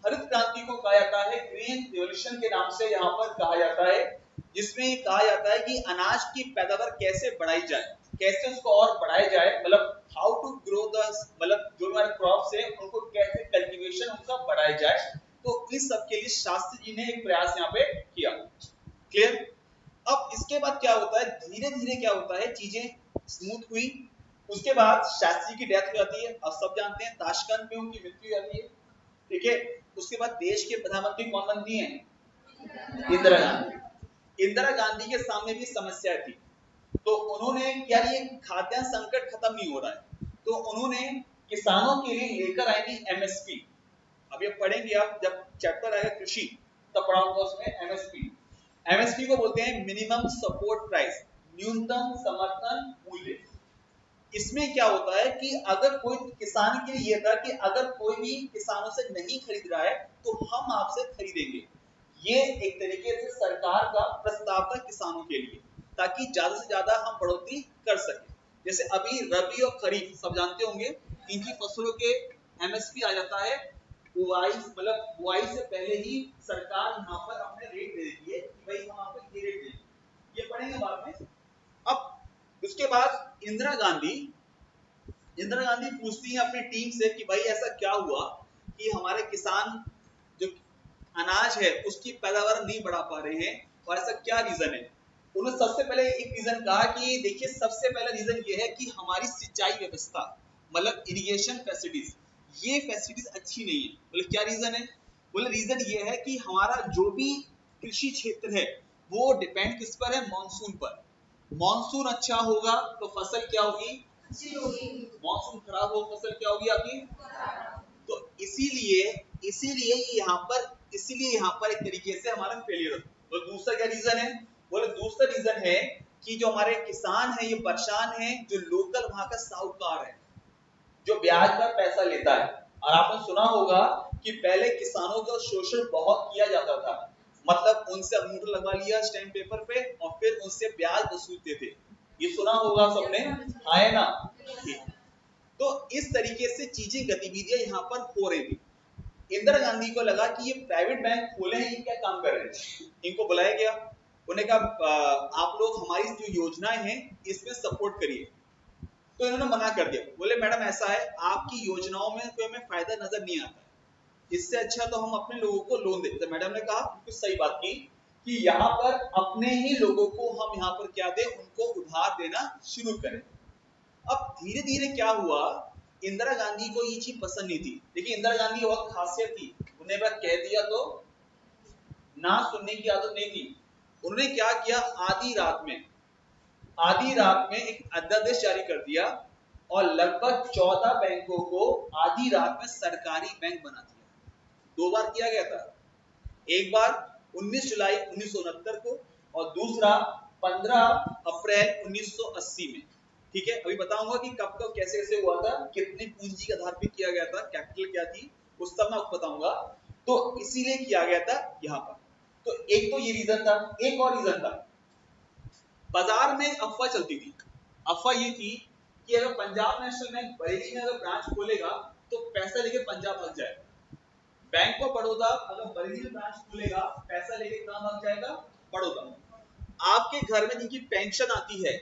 हरित क्रांति को कहा जाता है ग्रीन रिवॉल्यूशन के नाम से यहाँ पर कहा जाता है, जिसमें कहा जाता है कि अनाज की पैदावार कैसे बढ़ाई जाए, कैसे उसको और बढ़ाया जाए, मतलब हाउ टू ग्रो द, मतलब जो हमारे क्रॉप्स है उनको कैसे कल्टीवेशन उनका बढ़ाया जाए। तो इस सब के लिए शास्त्री जी ने एक प्रयास यहाँ पे किया। क्लियर? अब इसके बाद क्या होता है, धीरे धीरे क्या होता है, चीजें स्मूथ हुई। उसके बाद शास्त्री की डेथ हो जाती है, अब सब जानते हैं ताशकंद में उनकी मृत्यु हो जाती है, ठीक है। उसके बाद देश के प्रधानमंत्री कौन बनती हैं? इंदिरा गांधी। इंदिरा गांधी के सामने भी समस्या थी, तो उन्होंने क्या, ये खाद्यान्न संकट खत्म नहीं हो रहा है, तो उन्होंने किसानों के लिए लेकर आएंगी एमएसपी। अब ये पढ़ेंगे आप, जब चैप्टर आएगा कृषि तब पढ़ाऊंगा उसमें एमएसपी। एमएसपी को बोलते हैं मिनिमम सपोर्ट प्राइस, न्यूनतम समर्थन मूल्य। इसमें क्या होता है कि अगर कोई किसान के लिए ये था कि अगर कोई भी किसानों से नहीं खरीद रहा है तो हम आपसे खरीदेंगे। ये एक तरीके से सरकार का प्रस्ताव था किसानों के लिए, ताकि ज्यादा से ज्यादा हम बढ़ोतरी कर सके। जैसे अभी रबी और खरीफ सब जानते होंगे, इनकी फसलों के एमएसपी आ जाता है बुआई, मतलब बुआई से पहले ही सरकार यहाँ पर अपने रेट दे देती है कि भाई हम आपको ये रेट देंगे। ये पढ़ेंगे बाद में। अब उसके बाद इंदिरा गांधी पूछती है अपनी टीम से कि भाई ऐसा क्या हुआ कि हमारे किसान जो अनाज है उसकी पैदावार नहीं बढ़ा पा रहे हैं, और ऐसा क्या रीजन है? उन्होंने सबसे पहले एक रीजन कहा कि देखिए सबसे पहला रीजन ये है कि हमारी सिंचाई व्यवस्था मतलब इरिगेशन फैसिलिटीज, ये फैसिलिटीज अच्छी नहीं है। बोले क्या रीजन है? बोले रीजन ये है कि हमारा जो भी कृषि क्षेत्र है वो डिपेंड किस पर है? मानसून पर। मानसून अच्छा होगा तो फसल क्या होगी? अच्छी होगी। मानसून खराब हो फसल क्या होगी आपकी? तो इसीलिए इसीलिए यहाँ पर एक तरीके से हमारा फेलियर होता है। तो दूसरा क्या रीजन है? बोले दूसरा रीजन है कि जो हमारे किसान है ये परेशान है, जो लोकल वहां का साहूकार है जो ब्याज पर पैसा लेता है। और आपने सुना होगा कि पहले किसानों का शोषण बहुत किया जाता था, मतलब उनसे अंगूठा लगवा लिया स्टैम्प पेपर पे और फिर उनसे ब्याज वसूलते थे। ये सुना होगा सबने, है ना? तो इस तरीके से चीजें गतिविधियां यहाँ पर हो रही थी। इंदिरा गांधी को लगा कि ये प्राइवेट बैंक खोले हैं, ये क्या काम कर रहे हैं। इनको बुलाया गया, उन्हें कहा आप लोग हमारी जो योजनाएं हैं इसमें सपोर्ट करिए। तो इन्होंने मना कर दिया, बोले मैडम ऐसा है आपकी योजनाओं में कोई हमें फायदा नजर नहीं आता है, इससे अच्छा तो हम अपने लोगों को लोन देते। तो मैडम ने कहा बिल्कुल सही बात की कि यहाँ पर अपने ही लोगों को हम यहाँ पर क्या दें, उनको उधार देना शुरू करें। अब धीरे धीरे क्या हुआ, इंदिरा गांधी को ये चीज पसंद नहीं थी। देखिए इंदिरा गांधी की बहुत खासियत थी, उन्हें बात कह दिया तो ना सुनने की आदत नहीं थी। उन्होंने क्या किया, आधी रात में एक अध्यादेश जारी कर दिया और लगभग 14 बैंकों को आधी रात में सरकारी बैंक बना दिया। दो बार किया गया था, एक बार 19 जुलाई 1969 को और दूसरा 15 अप्रैल 1980 में। ठीक है, अभी बताऊंगा कि कब कब कैसे कैसे हुआ था, कितनी पूंजी के आधार पर किया गया था, कैपिटल क्या थी, उस सब मैं आपको बताऊंगा। तो इसीलिए किया गया था यहाँ पर। तो एक तो ये रीजन था, एक और रीजन था, बाजार में अफवाह चलती थी। अफवाह ये थी कि अगर पंजाब नेशनल बैंक बरेली में अगर ब्रांच खोलेगा तो पैसा लेके पंजाब भाग जाएगा। बैंक ऑफ बड़ौदा अगर बरेली में ब्रांच खोलेगा पैसा लेके कहां भाग जाएगा? बड़ौदा। आपके घर में जिनकी पेंशन आती है,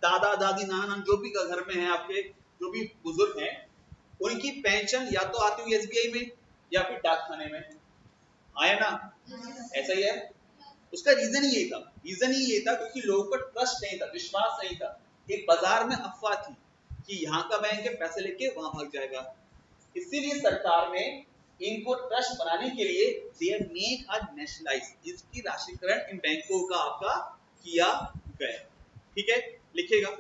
दादा दादी नाना नानी जो भी घर में है आपके, जो भी बुजुर्ग हैं, उनकी पेंशन या तो आती हुई एसबीआई में या फिर डाकखाने में, आया ना? ऐसा ही है। उसका रीजन ही यही था, रीजन ही ये था क्योंकि लोगों को ट्रस्ट नहीं था, विश्वास नहीं था। एक बाजार में अफवाह थी कि यहाँ का बैंक है पैसे लेके वहां भाग जाएगा। इसीलिए सरकार ने इनको ट्रस्ट बनाने के लिए दे मेक अ नेशनलाइज, इसकी राष्ट्रीयकरण इन बैंकों का आपका किया गया। ठीक है, लिखिएगा।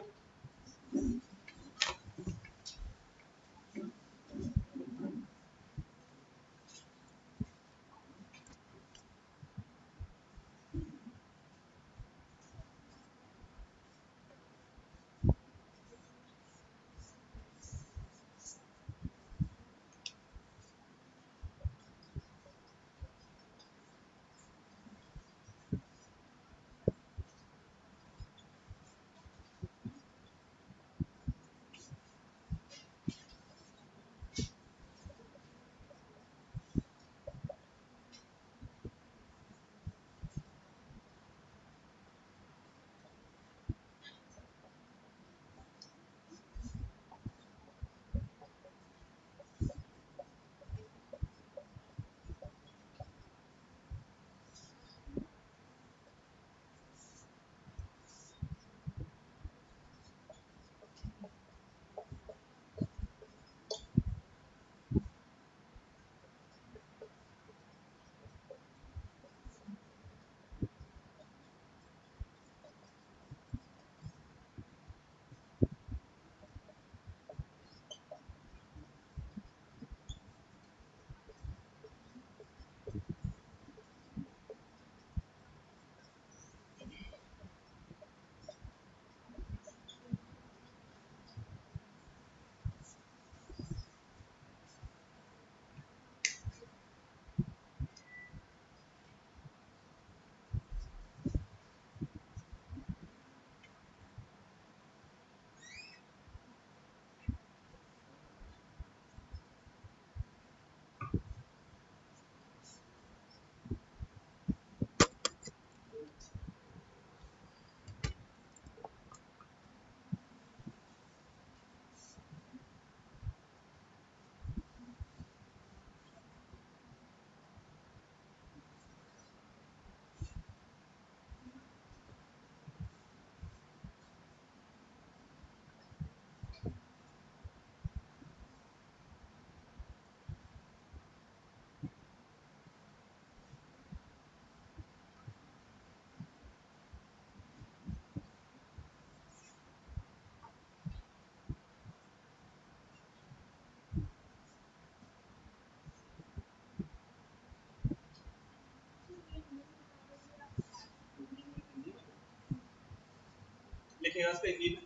लिखेगा इसका हिंदी में,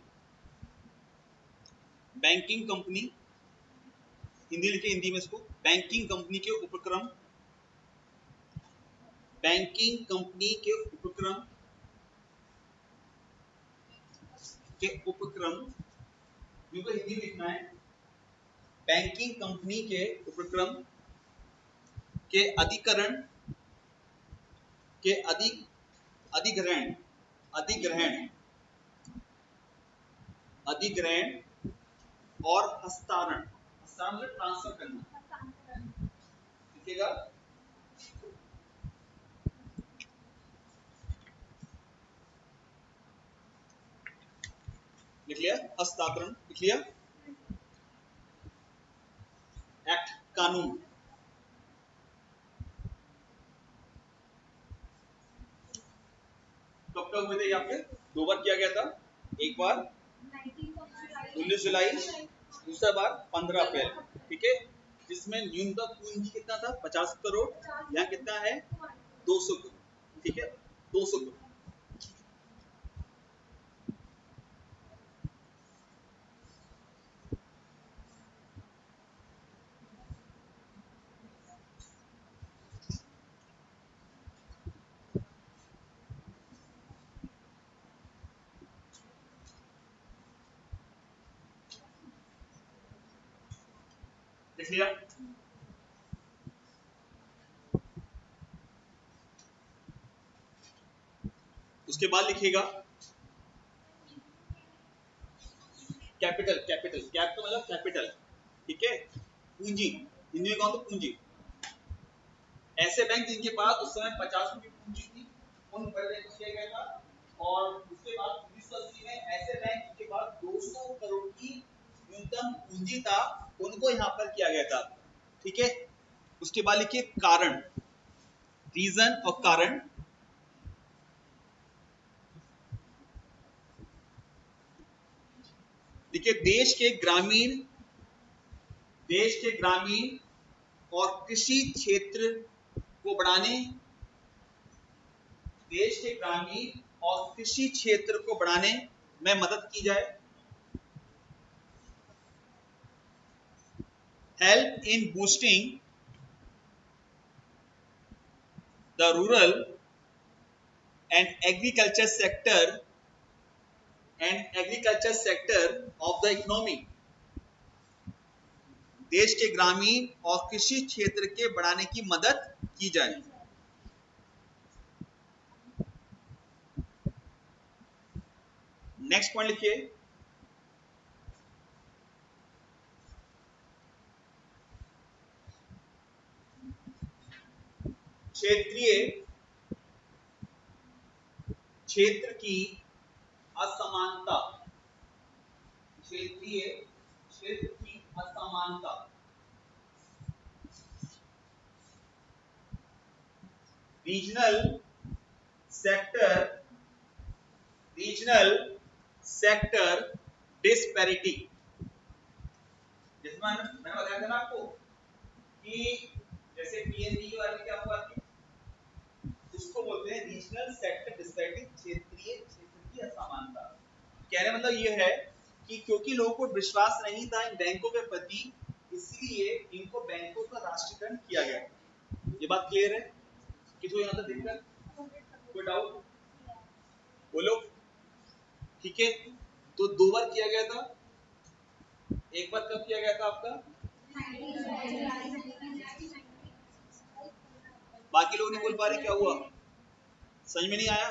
बैंकिंग कंपनी, हिंदी लिखे हिंदी में इसको, बैंकिंग कंपनी के उपक्रम, बैंकिंग कंपनी के उपक्रम मुझे हिंदी लिखना है, बैंकिंग कंपनी के उपक्रम के अधिकरण के अधिग्रहण और हस्तांतरण, हस्तांतरण ट्रांसफर करना, लिखेगा लिख लिया, हस्तांतरण लिख लिया, एक्ट कानून, कब कब हुए थे यहाँ पे, 2 बार किया गया था, एक बार 19 जुलाई, दूसरा बार 15 अप्रैल, ठीक है, जिसमें न्यूनतम पूंजी कितना था 50 करोड़, यहाँ कितना है 200 करोड़, ठीक है 200 करोड़। देख लिया, उसके बाद लिखिएगा कैपिटल, कैपिटल कैप तो मतलब कैपिटल, ठीक है, पूंजी, हिंदी में कौन तो पूंजी, ऐसे बैंक जिनके पास उस समय 50 रुपये पूंजी थी उन पर किया गया था, और उसके बाद 1980 में ऐसे बैंक जिनके पास 200 करोड़ की न्यूनतम पूंजी था उनको यहाँ पर किया गया था, ठीक है। उसके बाद लिखिए कारण, रीजन और कारण, देखिए देश के ग्रामीण और कृषि क्षेत्र को बढ़ाने, देश के ग्रामीण और कृषि क्षेत्र को बढ़ाने में मदद की जाए, help in boosting the rural and agriculture sector of the economy, देश के ग्रामीण और कृषि क्षेत्र के बढ़ाने की मदद की जाए। नेक्स्ट पॉइंट लिखिए, क्षेत्र की असमानता, रीजनल सेक्टर डिस्पैरिटी, जिसमें मैंने बताया था ना आपको कि जैसे पीएनबी वाले क्या हुआ थी, उसको बोलते हैं रीजनल सेक्टर डिस्पैरिटी, क्षेत्र की असमानता। कहने मतलब ये है कि क्योंकि लोगों को विश्वास नहीं था इन बैंकों के प्रति, इसलिए इनको बैंकों का राष्ट्रीयकरण किया गया। ये बात क्लियर है? किसी को यहाँ तक दिक्कत, कोई डाउट बोलो, ठीक है। तो 2 बार किया गया था, एक बार कब किया गया था आपका, बाकी लोग नहीं बोल पा रहे, क्या हुआ समझ में नहीं आया,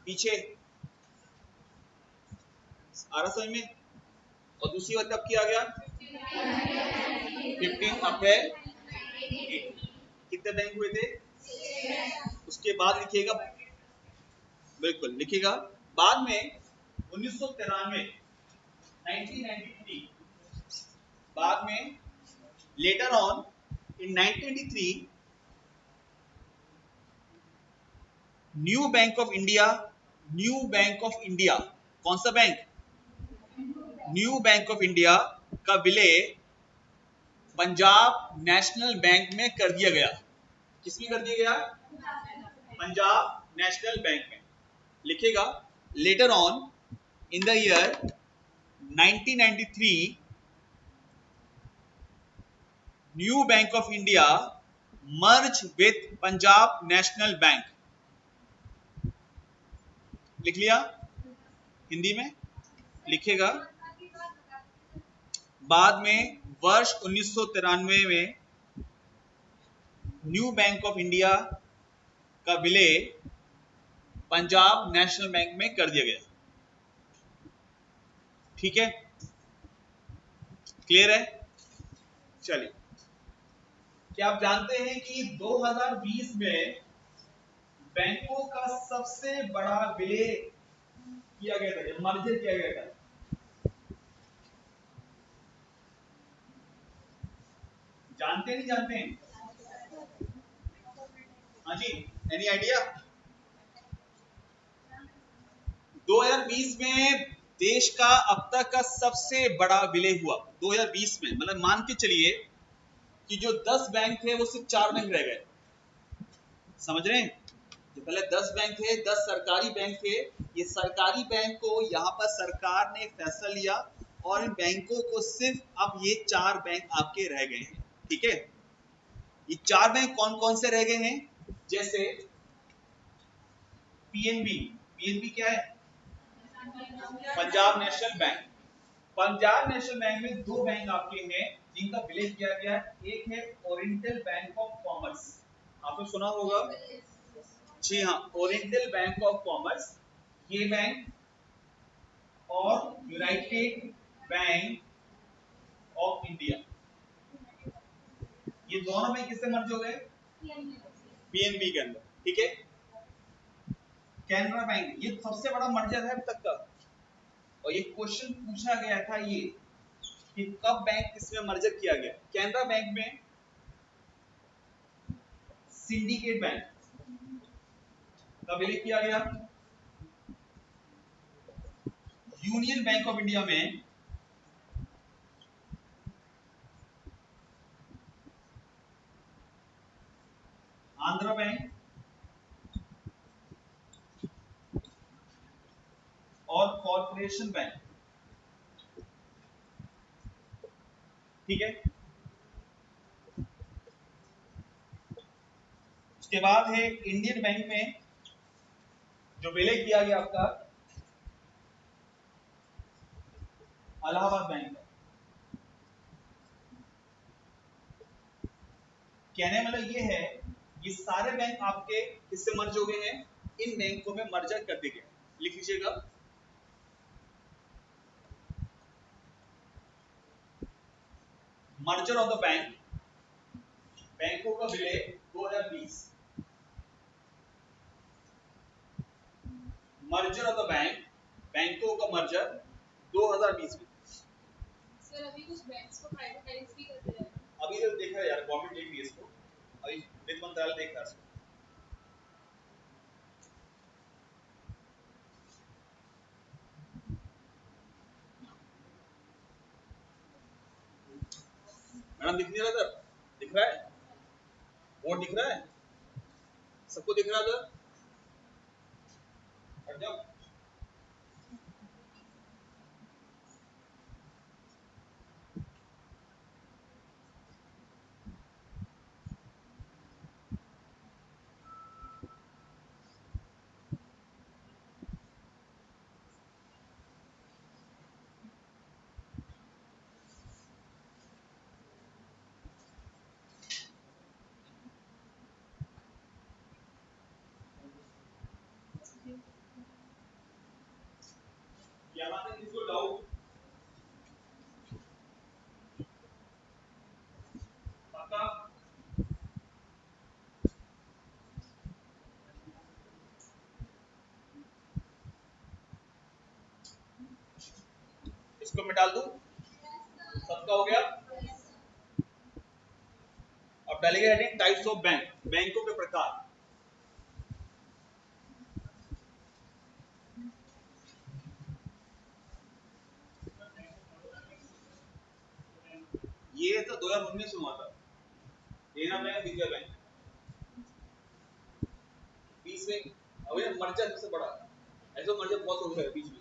पीछे आ रहा समझ में। और दूसरी बार कब किया गया, 15 अप्रैल, कितने बैंक हुए थे, उसके बाद लिखिएगा, बिल्कुल लिखिएगा, बाद में 1993 1993, बाद में later on in 1993 new bank of India, कौन सा bank, new bank of India का विलय पंजाब नेशनल बैंक में कर दिया गया। किसमें कर दिया गया, पंजाब नेशनल बैंक में। लिखेगा later on in the year 1993, New Bank of India merged with Punjab National Bank. लिख लिया? हिंदी में लिखेगा। बाद में वर्ष 1993 में न्यू बैंक ऑफ इंडिया का विलय पंजाब नेशनल बैंक में कर दिया गया। ठीक है, क्लियर है? चलिए, क्या आप जानते हैं कि 2020 में बैंकों का सबसे बड़ा विलय किया गया था, मर्जर किया गया था? जानते नहीं जानते हैं? हाँ जी, एनी आइडिया? 2020 में देश का अब तक का सबसे बड़ा विलय हुआ 2020 में। मतलब मान के चलिए कि जो 10 बैंक थे वो सिर्फ 4 बैंक रह गए। समझ रहे हैं? जो पहले 10 बैंक थे, 10 सरकारी बैंक थे, ये सरकारी बैंक को यहाँ पर सरकार ने फैसला लिया और इन बैंकों को सिर्फ अब ये 4 बैंक आपके रह गए हैं। ठीक है, ये 4 बैंक कौन कौन से रह गए हैं? जैसे पीएनबी। पीएनबी क्या है? Punjab national bank. Punjab national bank में 2 बैंक आपके हैं जिनका विलय किया गया है। एक है ओरिएंटल बैंक ऑफ कॉमर्स, आपने सुना होगा। जी हाँ, ओरिएंटल बैंक ऑफ कॉमर्स, ये बैंक, और यूनाइटेड बैंक ऑफ इंडिया, ये दोनों बैंक किससे मर्ज हो गए? पीएनबी के अंदर। ठीक है, कैनरा बैंक, ये सबसे बड़ा मर्जर है अब तक का। और ये क्वेश्चन पूछा गया था ये कि कब बैंक किसमें मर्जर किया गया। कैनरा बैंक में सिंडिकेट बैंक का विलय किया गया। यूनियन बैंक ऑफ इंडिया में आंध्रा बैंक और कॉर्पोरेशन बैंक। ठीक है, उसके बाद है इंडियन बैंक में जो विलय किया गया आपका इलाहाबाद बैंक। कहने मतलब ये है, ये सारे बैंक आपके किससे मर्ज हो गए हैं? इन बैंकों में मर्जर कर दिए गए। लिख लीजिएगा, मर्जर ऑफ द बैंक, बैंकों का विलय 2020। मर्जर ऑफ द बैंक, बैंकों का मर्जर 2020 में। सर अभी कुछ बैंक्स को प्राइवेटाइज भी कर दिया है। अभी तो देख रहा है यार, गवर्नमेंट देख रही है इसको, अभी वित्त मंत्रालय देख रहा है इसको। मैडम दिख नहीं रहा सर? दिख रहा है? बोर्ड दिख रहा है? सबको दिख रहा है सर? हट जाओ। क्या बात है, किसको डाउट? पक्का? इसको मैं डाल दूं? सबका हो गया? अब डालेंगे हेडिंग टाइप्स ऑफ बैंक, बैंकों के प्रकार। ये तो 2019 में हुआ था, देना बैंक, विजय बैंक। 20 में अभी मर्जर सबसे बड़ा, ऐसा मर्जर बहुत हो गया बीच में।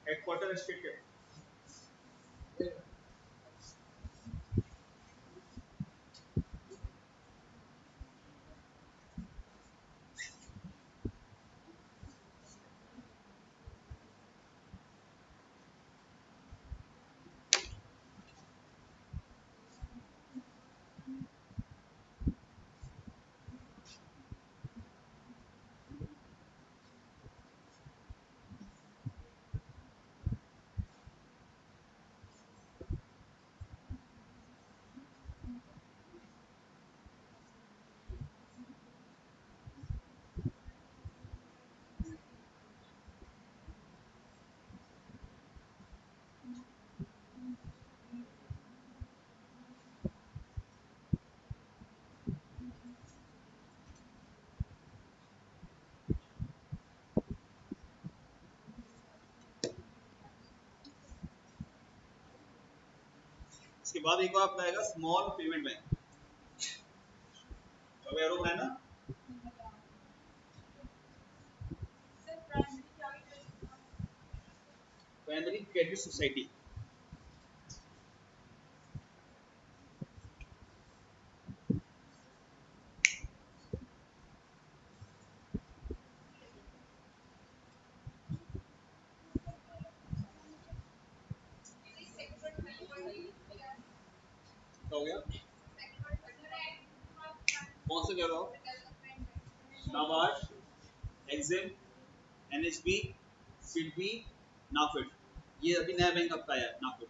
हेडक्वार्टर स्टेट के इसके बाद एक बार अपना आएगा स्मॉल पेमेंट बैंक। अब एरो है ना, प्राइमरी क्रेडिट सोसाइटी। हो गया, कौन सा कह रहा हो? NABARD, Exim, NHB, SIDBI, NAFED. ये अभी नया बैंक आपका आया है नाफेड।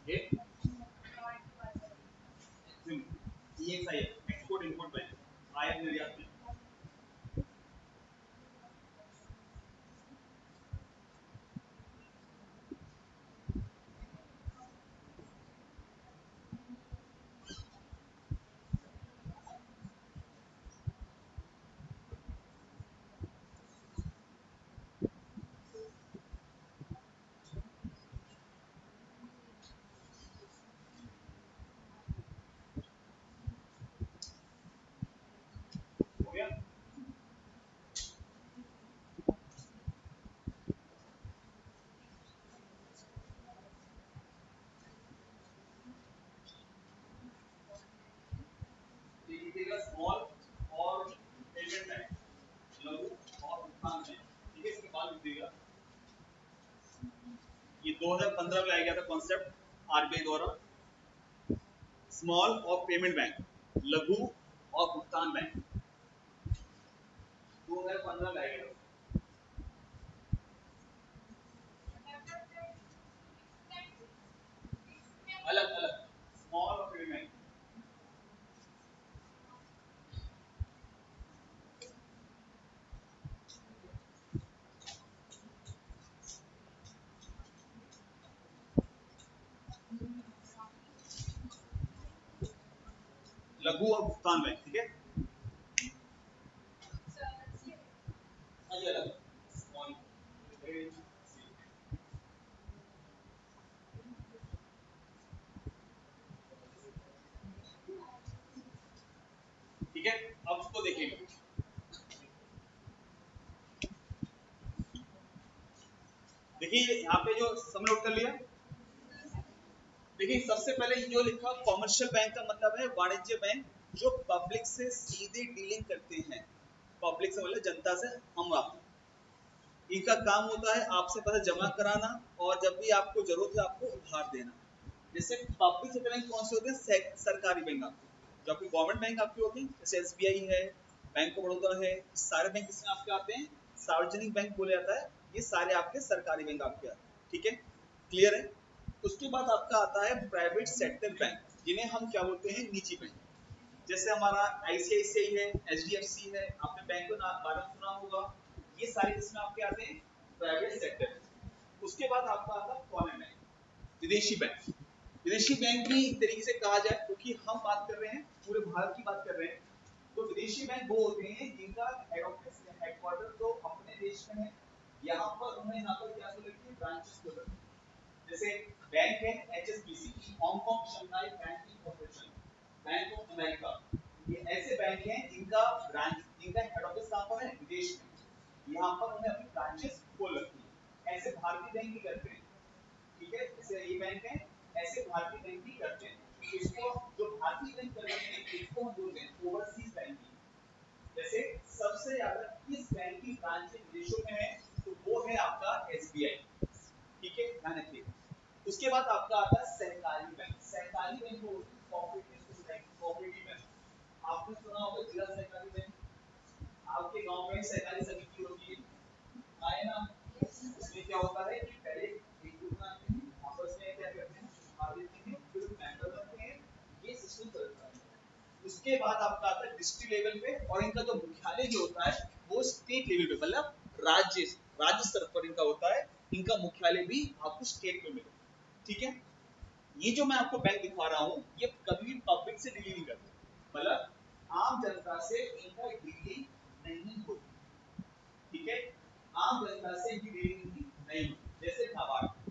ये ईएक्सआई है, एक्सपोर्ट इंपोर्ट बैंक, आयात निर्यात बैंक। हो गया, देखिएगा स्मॉल और पेमेंट बैंक, लघु और भुगतान बैंक। ठीक है, इसके बाद देखिएगा ये 2015 में लाया गया था कॉन्सेप्ट आरबीआई द्वारा, स्मॉल और पेमेंट बैंक, लघु और भुगतान बैंक। 2015 लाया गया, अलग अलग स्मॉल और पेमेंट बैंक। लघु और भुगतान बैंक, ठीक है, अलग स्मॉल। ठीक है, अब उसको देखेंगे। देखिए यहाँ पे जो सब नोट कर लिया। देखिए सबसे पहले जो लिखा कॉमर्शियल बैंक का मतलब है वाणिज्य बैंक, जो पब्लिक से सीधे डीलिंग करते हैं। पब्लिक से मतलब जनता से, हम आप। इनका काम होता है आपसे पैसा जमा कराना और जब भी आपको जरूरत है आपको उधार देना। जैसे पब्लिक सेक्टर बैंक कौन से होते हैं? सरकारी बैंक आपके, जो आपकी गवर्नमेंट बैंक आपकी होती है, जैसे एसबीआई है, बैंक ऑफ बड़ौदा है, सारे बैंक इसमें आपके आते हैं। सार्वजनिक बैंक बोला जाता है, ये सारे आपके सरकारी बैंक आपके आते हैं। ठीक है, क्लियर है। उसके बाद आपका आता है प्राइवेट सेक्टर बैंक, जिन्हें हम क्या बोलते हैं? निजी बैंक। जैसे हमारा आईसीआईसीआई है, एचडीएफसी है, आपने बैंक का बारे में सुना होगा। ये सारे इसमें आपके आते हैं प्राइवेट सेक्टर। उसके बाद आपका आता है फॉरेन बैंक, विदेशी बैंक। विदेशी बैंक भी एक तरीके से कहा जाए, क्योंकि हम बात कर रहे हैं पूरे भारत की बात कर रहे हैं। तो विदेशी बैंक वो होते हैं जिनका हेड ऑफिस हेडक्वार्टर तो अपने देश में है, यहाँ पर उन्हें यहाँ पर क्या खोल रखी है, ब्रांचेस खोल रखी है। जैसे बैंक है HSBC, Hong Kong Shanghai banking corporation, bank of America, ये ऐसे बैंक हैं जिनका ब्रांच, जिनका हेड ऑफिस कहाँ पर है, विदेश में। यहाँ पर उन्हें अपनी ब्रांचेस खोल रखी है। ऐसे भारतीय बैंक भी करते हैं, ठीक है, जैसे ये बैंक है, ऐसे भारतीय बैंक भी करते हैं। तो इसको जो भारतीय बैंक कर रहे हैं इसको हम बोलते हैं ओवरसीज बैंकिंग। जैसे सबसे ज्यादा किस बैंक की ब्रांच विदेशों में है, तो वो है आपका एसबीआई, ठीक है, ध्यान रखिए। उसके बाद आपका आता है सहकारी बैंक। सहकारी बैंक को कोऑपरेटिव बैंक, कोऑपरेटिव बैंक आपने सुना होगा, जिला सहकारी बैंक। आपके गांव में सहकारी समिति होती है, आए ना, उसमें क्या होता है कि पहले एक ग्रुप बनाते हैं, आपस में क्या करते हैं, सुझाव देते हैं, फिर मेंबर बनते हैं, ये सिस्टम चलता है। उसके बाद आपका आता है डिस्ट्रिक्ट लेवल पे, और इनका जो मुख्यालय जो होता है वो स्टेट लेवल पे, मतलब राज्य राज्य स्तर पर इनका होता है। इनका मुख्यालय भी आपको स्टेट में मिलेगा, ठीक है। ये जो मैं आपको बैंक दिखा रहा हूँ, ये कभी भी पब्लिक से डील नहीं करते, मतलब आम जनता से इनका डीलिंग नहीं होती, ठीक है। आम जनता से भी डीलिंग नहीं होती। जैसे नाबार्ड,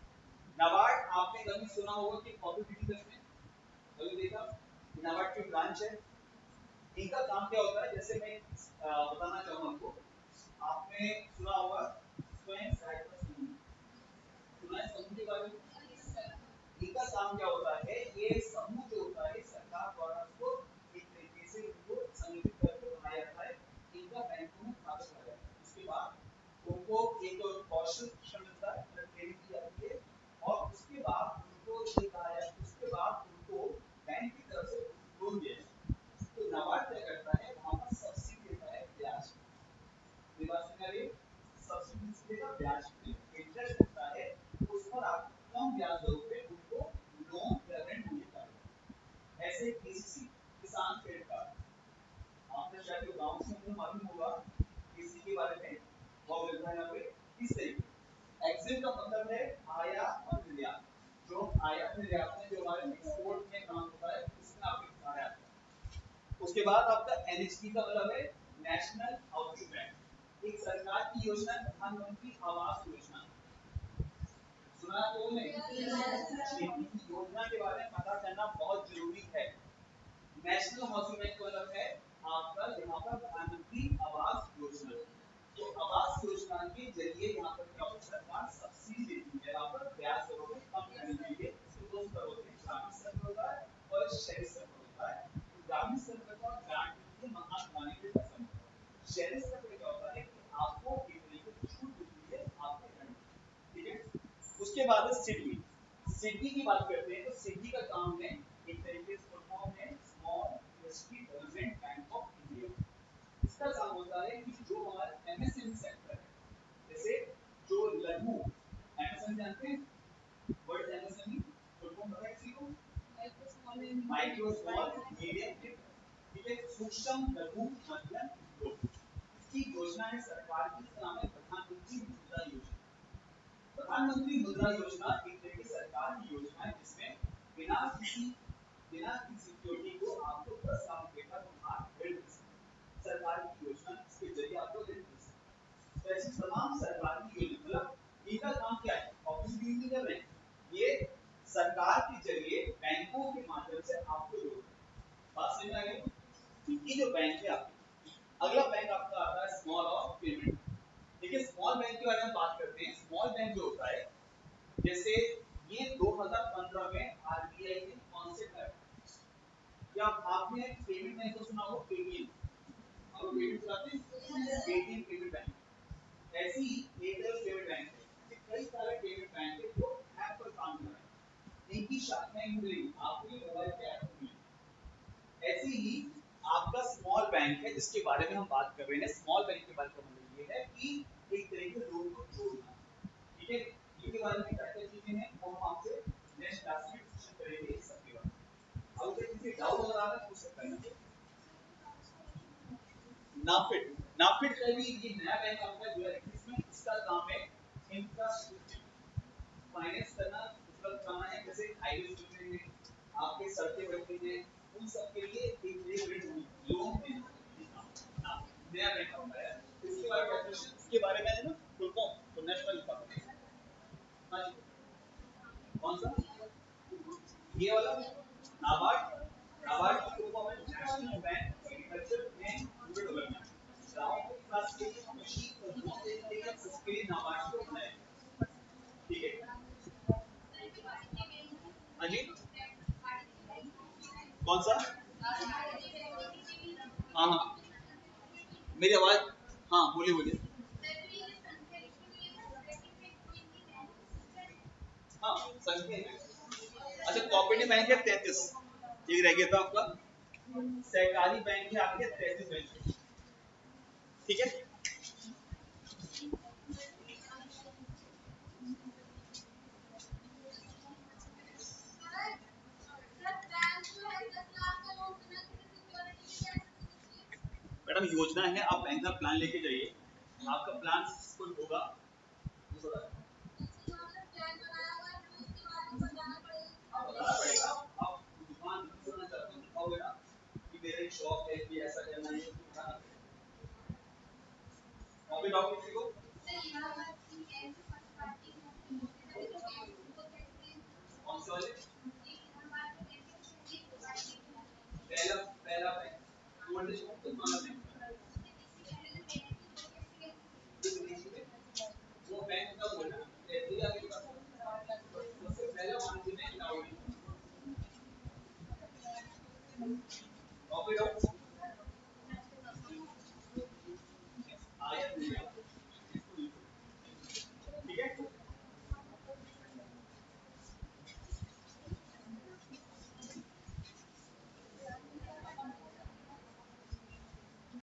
नाबार्ड आपने कभी सुना होगा कि कॉपरेटिव करते हैं, कभी देखा, नाबार्ड की ब्रांच है। इनका काम क्या होता है, जैसे मैं बताना चाहूँ आपको, आपने सुना होगा स्वयं सहायता समूह, सुना है समूह के बारे में। इनका काम क्या होता है, ये समूह जो होता है सरकार द्वारा उसको एक तरीके से उनको संगठित करके बनाया जाता है, इनका बैंकों में खाता खुला जाता है। उसके बाद उनको एक कौशल शिक्षण मिलता है, ट्रेनिंग दी जाती है, और उसके बाद उनको ये कहा जाता है, उसके बाद उनको बैंक की तरफ से लोन दिया जाता है। तो नाबार्ड क्या करता है, वहां पर सब्सिडी देता है, ब्याज सब्सिडी का ब्याज इंटरेस्ट होता है, उस पर आप कम ब्याज दरों पे उनको लोन या ऋण मिलता है। ऐसे केसीसी, किसान क्रेडिट कार्ड, आपने शायद गांव से मुझे मालूम होगा किसी के बारे में, वो मिलता है यहाँ पे किस तरीके। एक्सिम का मतलब है आयात और निर्यात। जो आयात निर्यात में जो हमारे एक्सपोर्ट में काम होता है, उसमें आपके दिखा रहा है। उसके बाद आपका एनएचपी का मतलब है नेशनल हाउसिंग बैंक, एक सरकार की योजना, प्रधानमंत्री आवास योजना, सुना तो नहीं। योजना के बारे में पता करना बहुत जरूरी है। नेशनल हाउसिंग बैंक का मतलब है आपका यहाँ पर प्रधानमंत्री आवास योजना। तो आवास योजना के जरिए यहाँ पर क्या होता है, सरकार सब्सिडी देती है, यहाँ पर ब्याज दरों में कम करने के लिए। इसके दो स्तर होते हैं, ग्रामीण स्तर पर होता है और शहरी स्तर पर होता है। तो ग्रामीण स्तर पर तो ग्रांट के मकान बनाने के लिए पैसा मिलता है, शहरी स्तर पर क्या होता है कि आपको एक तरीके से छूट मिलती है आपके ऋण, ठीक है। उसके बाद है सिडबी। सिडबी की बात करते हैं, तो सिडबी का काम है एक तरीके से फुल फॉर्म है small industry development bank of India. इसका काम होता है कि जो हमारा एमएसएमई सेक्टर है, जैसे जो लघु, एमएसएमई जानते हैं, वर्ड एमएसएमई फुल फॉर्म पता है किसी को, माइक्रो स्मॉल मीडियम, ठीक है, सूक्ष्म लघु मध्यम उद्योग। इसकी योजना है सरकार की, इसका नाम है प्रधानमंत्री मुद्रा योजना। प्रधानमंत्री मुद्रा योजना एक तरीके सरकार की योजना है, जिसमें बिना किसी सिक्योरिटी को आपको 10 लाख रुपए का ऋण मिल सकता है। सरकार की योजना, इसके जरिए आपको ऋण मिल सकता है। तो ऐसी तमाम सरकारी योजना, मतलब इनका काम क्या है, ऑफिस ड्यूटी कर रहे हैं, ये सरकार के जरिए बैंकों के माध्यम से आपको जोड़ रहे हैं। बात समझ आ गई। ये जो बैंक है आपके, अगला बैंक आपका आता है स्मॉल और पेमेंट। देखिए स्मॉल बैंक के बारे में बात करते हैं। स्मॉल बैंक जो होता है, जैसे ये 2015 में आरबीआई ने कॉन्सेप्ट लाया, या आपने पेमेंट बैंक को सुना हो, पेटीएम, और पेमेंट चलाते हैं पेटीएम पेमेंट बैंक। ऐसी ही एयरटेल पेमेंट बैंक है, ऐसे कई सारे पेमेंट बैंक है जो ऐप पर काम कर रहे हैं, इनकी शाखाएं मिलेंगी आपको, ये मोबाइल पे ऐप मिलेगी। ऐसे ही आपका स्मॉल बैंक है जिसके बारे में हम बात कर रहे हैं। स्मॉल बैंक के बारे में मतलब ये है कि एक तरीके से लोगों को जोड़ना, ठीक है। इनके बारे में क्या क्या चीजें हैं वो हम आपसे नेक्स्ट क्लास में डिस्कशन करेंगे, सबके बारे में। अब अगर किसी डाउट अगर आ रहा है पूछ सकता है। नाफिड का भी ये नया बैंक आपका जो है इसमें इसका काम है इंफ्रास्ट्रक्चर फाइनेंस करना। मतलब काम है जैसे हाईवे बनते हैं, आपके सड़कें बनती हैं, उन सब के लिए एक लोन देना नया बैंक आता है। इसके बारे में इसके बारे में है ना फुल फॉर्म तो नेशनल बैंक। कौन सा ये वाला नाबार्ड? नाबार्ड की फुल फॉर्म है national bank agriculture and rural development. गांव के विकास के लिए कृषि और लोन देने के लिए उसके लिए नाबार्ड को बनाया। ठीक है हाँ जी कौन सा? हाँ हाँ मेरी आवाज हाँ बोलिए बोलिए। हाँ संख्या है। अच्छा कोऑपरेटिव बैंक है 33 एक रह गया था आपका। सहकारी बैंक है आपके 33 बैंक। ठीक है मैडम योजना है आप बैंक का प्लान लेके जाइए आपका प्लान सक्सेसफुल होगा। आप बताना पड़ेगा आप दुकान करना चाहते हो दिखाओगे ना कि मेरा शॉप है कि ऐसा करना है।